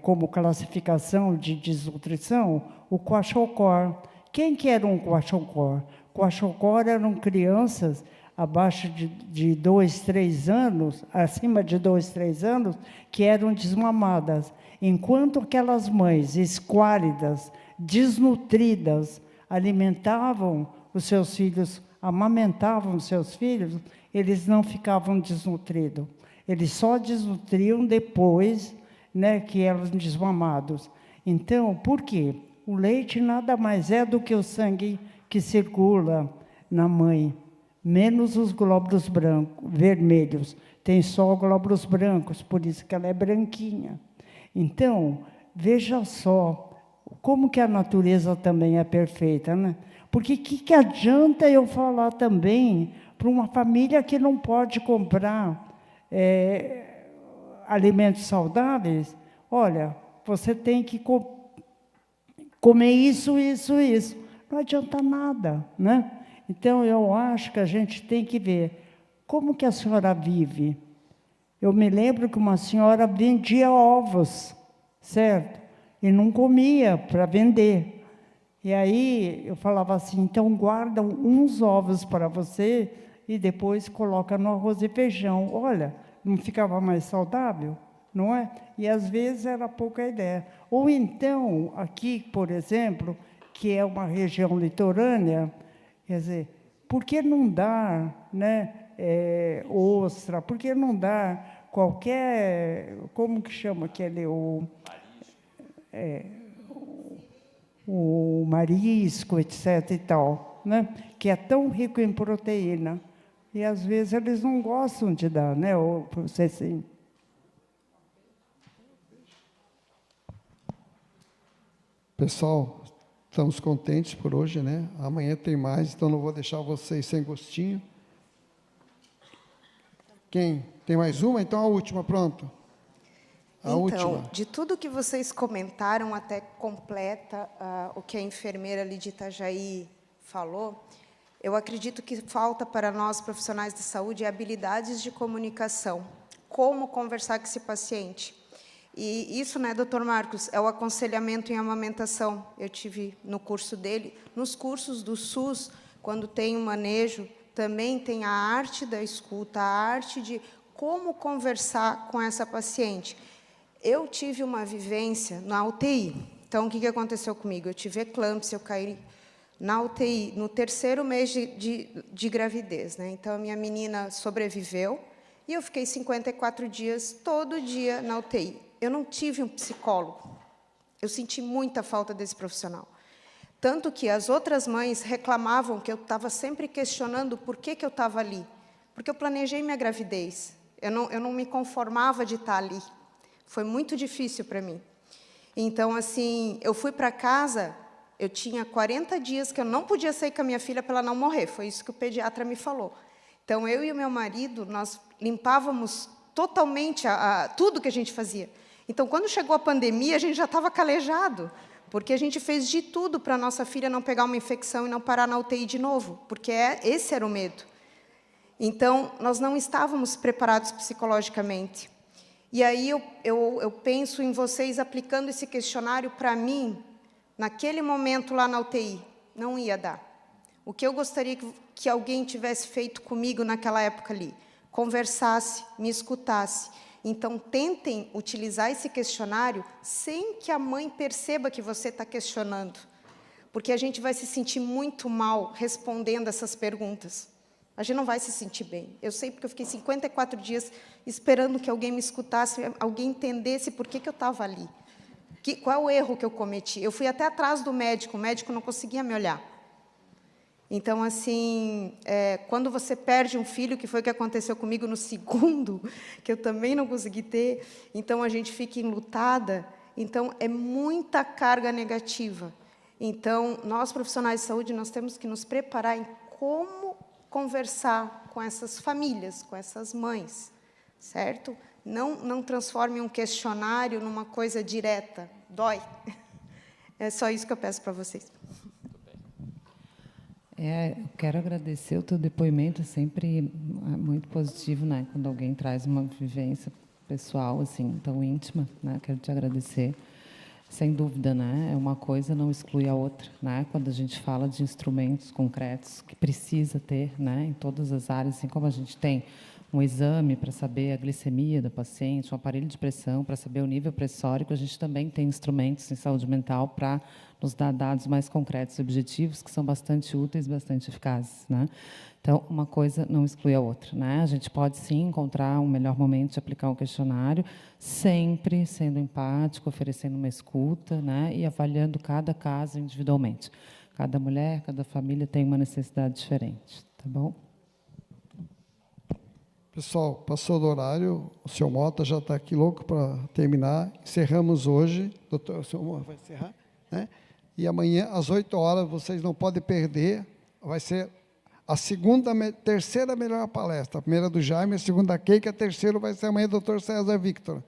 como classificação de desnutrição, o kwashiorkor. Quem que era um kwashiorkor? Kwashiorkor eram crianças abaixo de 2, 3 anos, acima de 2, 3 anos, que eram desmamadas. Enquanto aquelas mães esquálidas, desnutridas, alimentavam os seus filhos, amamentavam os seus filhos, eles não ficavam desnutridos. Eles só desnutriam depois, né, que eram desmamados. Então, por quê? O leite nada mais é do que o sangue que circula na mãe, menos os glóbulos vermelhos. Tem só glóbulos brancos, por isso que ela é branquinha. Então, veja só, como que a natureza também é perfeita, né? Porque o que adianta eu falar também para uma família que não pode comprar alimentos saudáveis? Olha, você tem que comer isso, isso, isso. Não adianta nada, né? Então, eu acho que a gente tem que ver como que a senhora vive. Eu me lembro que uma senhora vendia ovos, certo? E não comia para vender. E aí eu falava assim, então guarda uns ovos para você e depois coloca no arroz e feijão. Olha, não ficava mais saudável, não é? E às vezes era pouca ideia. Ou então, aqui, por exemplo, que é uma região litorânea, quer dizer, por que não dar, né, ostra? Por que não dar qualquer, como que chama aquele, o marisco, etc. e tal, né, que é tão rico em proteína. E, às vezes, eles não gostam de dar, né, você sim. Pessoal, estamos contentes por hoje, né? Amanhã tem mais, então não vou deixar vocês sem gostinho. Quem? Tem mais uma? Então a última, pronto. A última. De tudo que vocês comentaram, até completa o que a enfermeira ali de Itajaí falou, eu acredito que falta para nós, profissionais de saúde, habilidades de comunicação. Como conversar com esse paciente. E isso, né, doutor Marcos, é o aconselhamento em amamentação. Eu tive no curso dele. Nos cursos do SUS, quando tem um manejo, também tem a arte da escuta, a arte de como conversar com essa paciente. Eu tive uma vivência na UTI. Então, o que aconteceu comigo? Eu tive eclâmpsia, eu caí na UTI no 3º mês de gravidez, né? Então, a minha menina sobreviveu e eu fiquei 54 dias, todo dia, na UTI. Eu não tive um psicólogo. Eu senti muita falta desse profissional. Tanto que as outras mães reclamavam que eu estava sempre questionando por que eu estava ali. Porque eu planejei minha gravidez. Eu não me conformava de estar ali. Foi muito difícil para mim. Então, assim, eu fui para casa, eu tinha 40 dias que eu não podia sair com a minha filha para ela não morrer. Foi isso que o pediatra me falou. Então, eu e o meu marido, nós limpávamos totalmente tudo que a gente fazia. Então, quando chegou a pandemia, a gente já estava calejado, porque a gente fez de tudo para a nossa filha não pegar uma infecção e não parar na UTI de novo, porque esse era o medo. Então, nós não estávamos preparados psicologicamente. E aí eu penso em vocês aplicando esse questionário para mim, naquele momento lá na UTI, não ia dar. O que eu gostaria que alguém tivesse feito comigo naquela época ali? Conversasse, me escutasse. Então, tentem utilizar esse questionário sem que a mãe perceba que você está questionando, porque a gente vai se sentir muito mal respondendo essas perguntas. A gente não vai se sentir bem. Eu sei porque eu fiquei 54 dias esperando que alguém me escutasse, alguém entendesse por que eu estava ali. Qual é o erro que eu cometi? Eu fui até atrás do médico, o médico não conseguia me olhar. Então, assim, quando você perde um filho, que foi o que aconteceu comigo no 2º, que eu também não consegui ter, então a gente fica enlutada, então é muita carga negativa. Então, nós, profissionais de saúde, nós temos que nos preparar em como conversar com essas famílias, com essas mães, certo? Não transforme um questionário numa coisa direta, dói. É só isso que eu peço para vocês. Eu quero agradecer o teu depoimento, é sempre muito positivo, né? Quando alguém traz uma vivência pessoal assim tão íntima, né? Quero te agradecer. Sem dúvida, né? Uma coisa não exclui a outra, né? Quando a gente fala de instrumentos concretos que precisa ter, né? Em todas as áreas, assim como a gente tem um exame para saber a glicemia do paciente, um aparelho de pressão para saber o nível pressórico, a gente também tem instrumentos em saúde mental para nos dar dados mais concretos e objetivos, que são bastante úteis, bastante eficazes, né? Então, uma coisa não exclui a outra, né? A gente pode, sim, encontrar um melhor momento de aplicar um questionário, sempre sendo empático, oferecendo uma escuta, né? E avaliando cada caso individualmente. Cada mulher, cada família tem uma necessidade diferente, tá bom? Pessoal, passou do horário, o senhor Mota já está aqui louco para terminar. Encerramos hoje, doutor, o senhor Mota vai encerrar, né? E amanhã, às 8h, vocês não podem perder, vai ser a terceira melhor palestra. A primeira do Jaime, a segunda da Keika, a terceira vai ser amanhã do Dr. César Victor.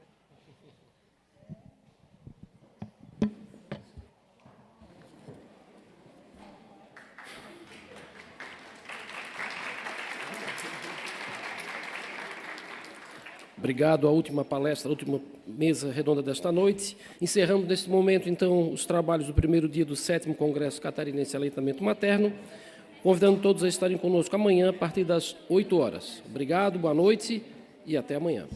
Obrigado à última palestra, à última mesa redonda desta noite. Encerramos, neste momento, então, os trabalhos do primeiro dia do 7º Congresso Catarinense de Aleitamento Materno, convidando todos a estarem conosco amanhã, a partir das 8h. Obrigado, boa noite e até amanhã.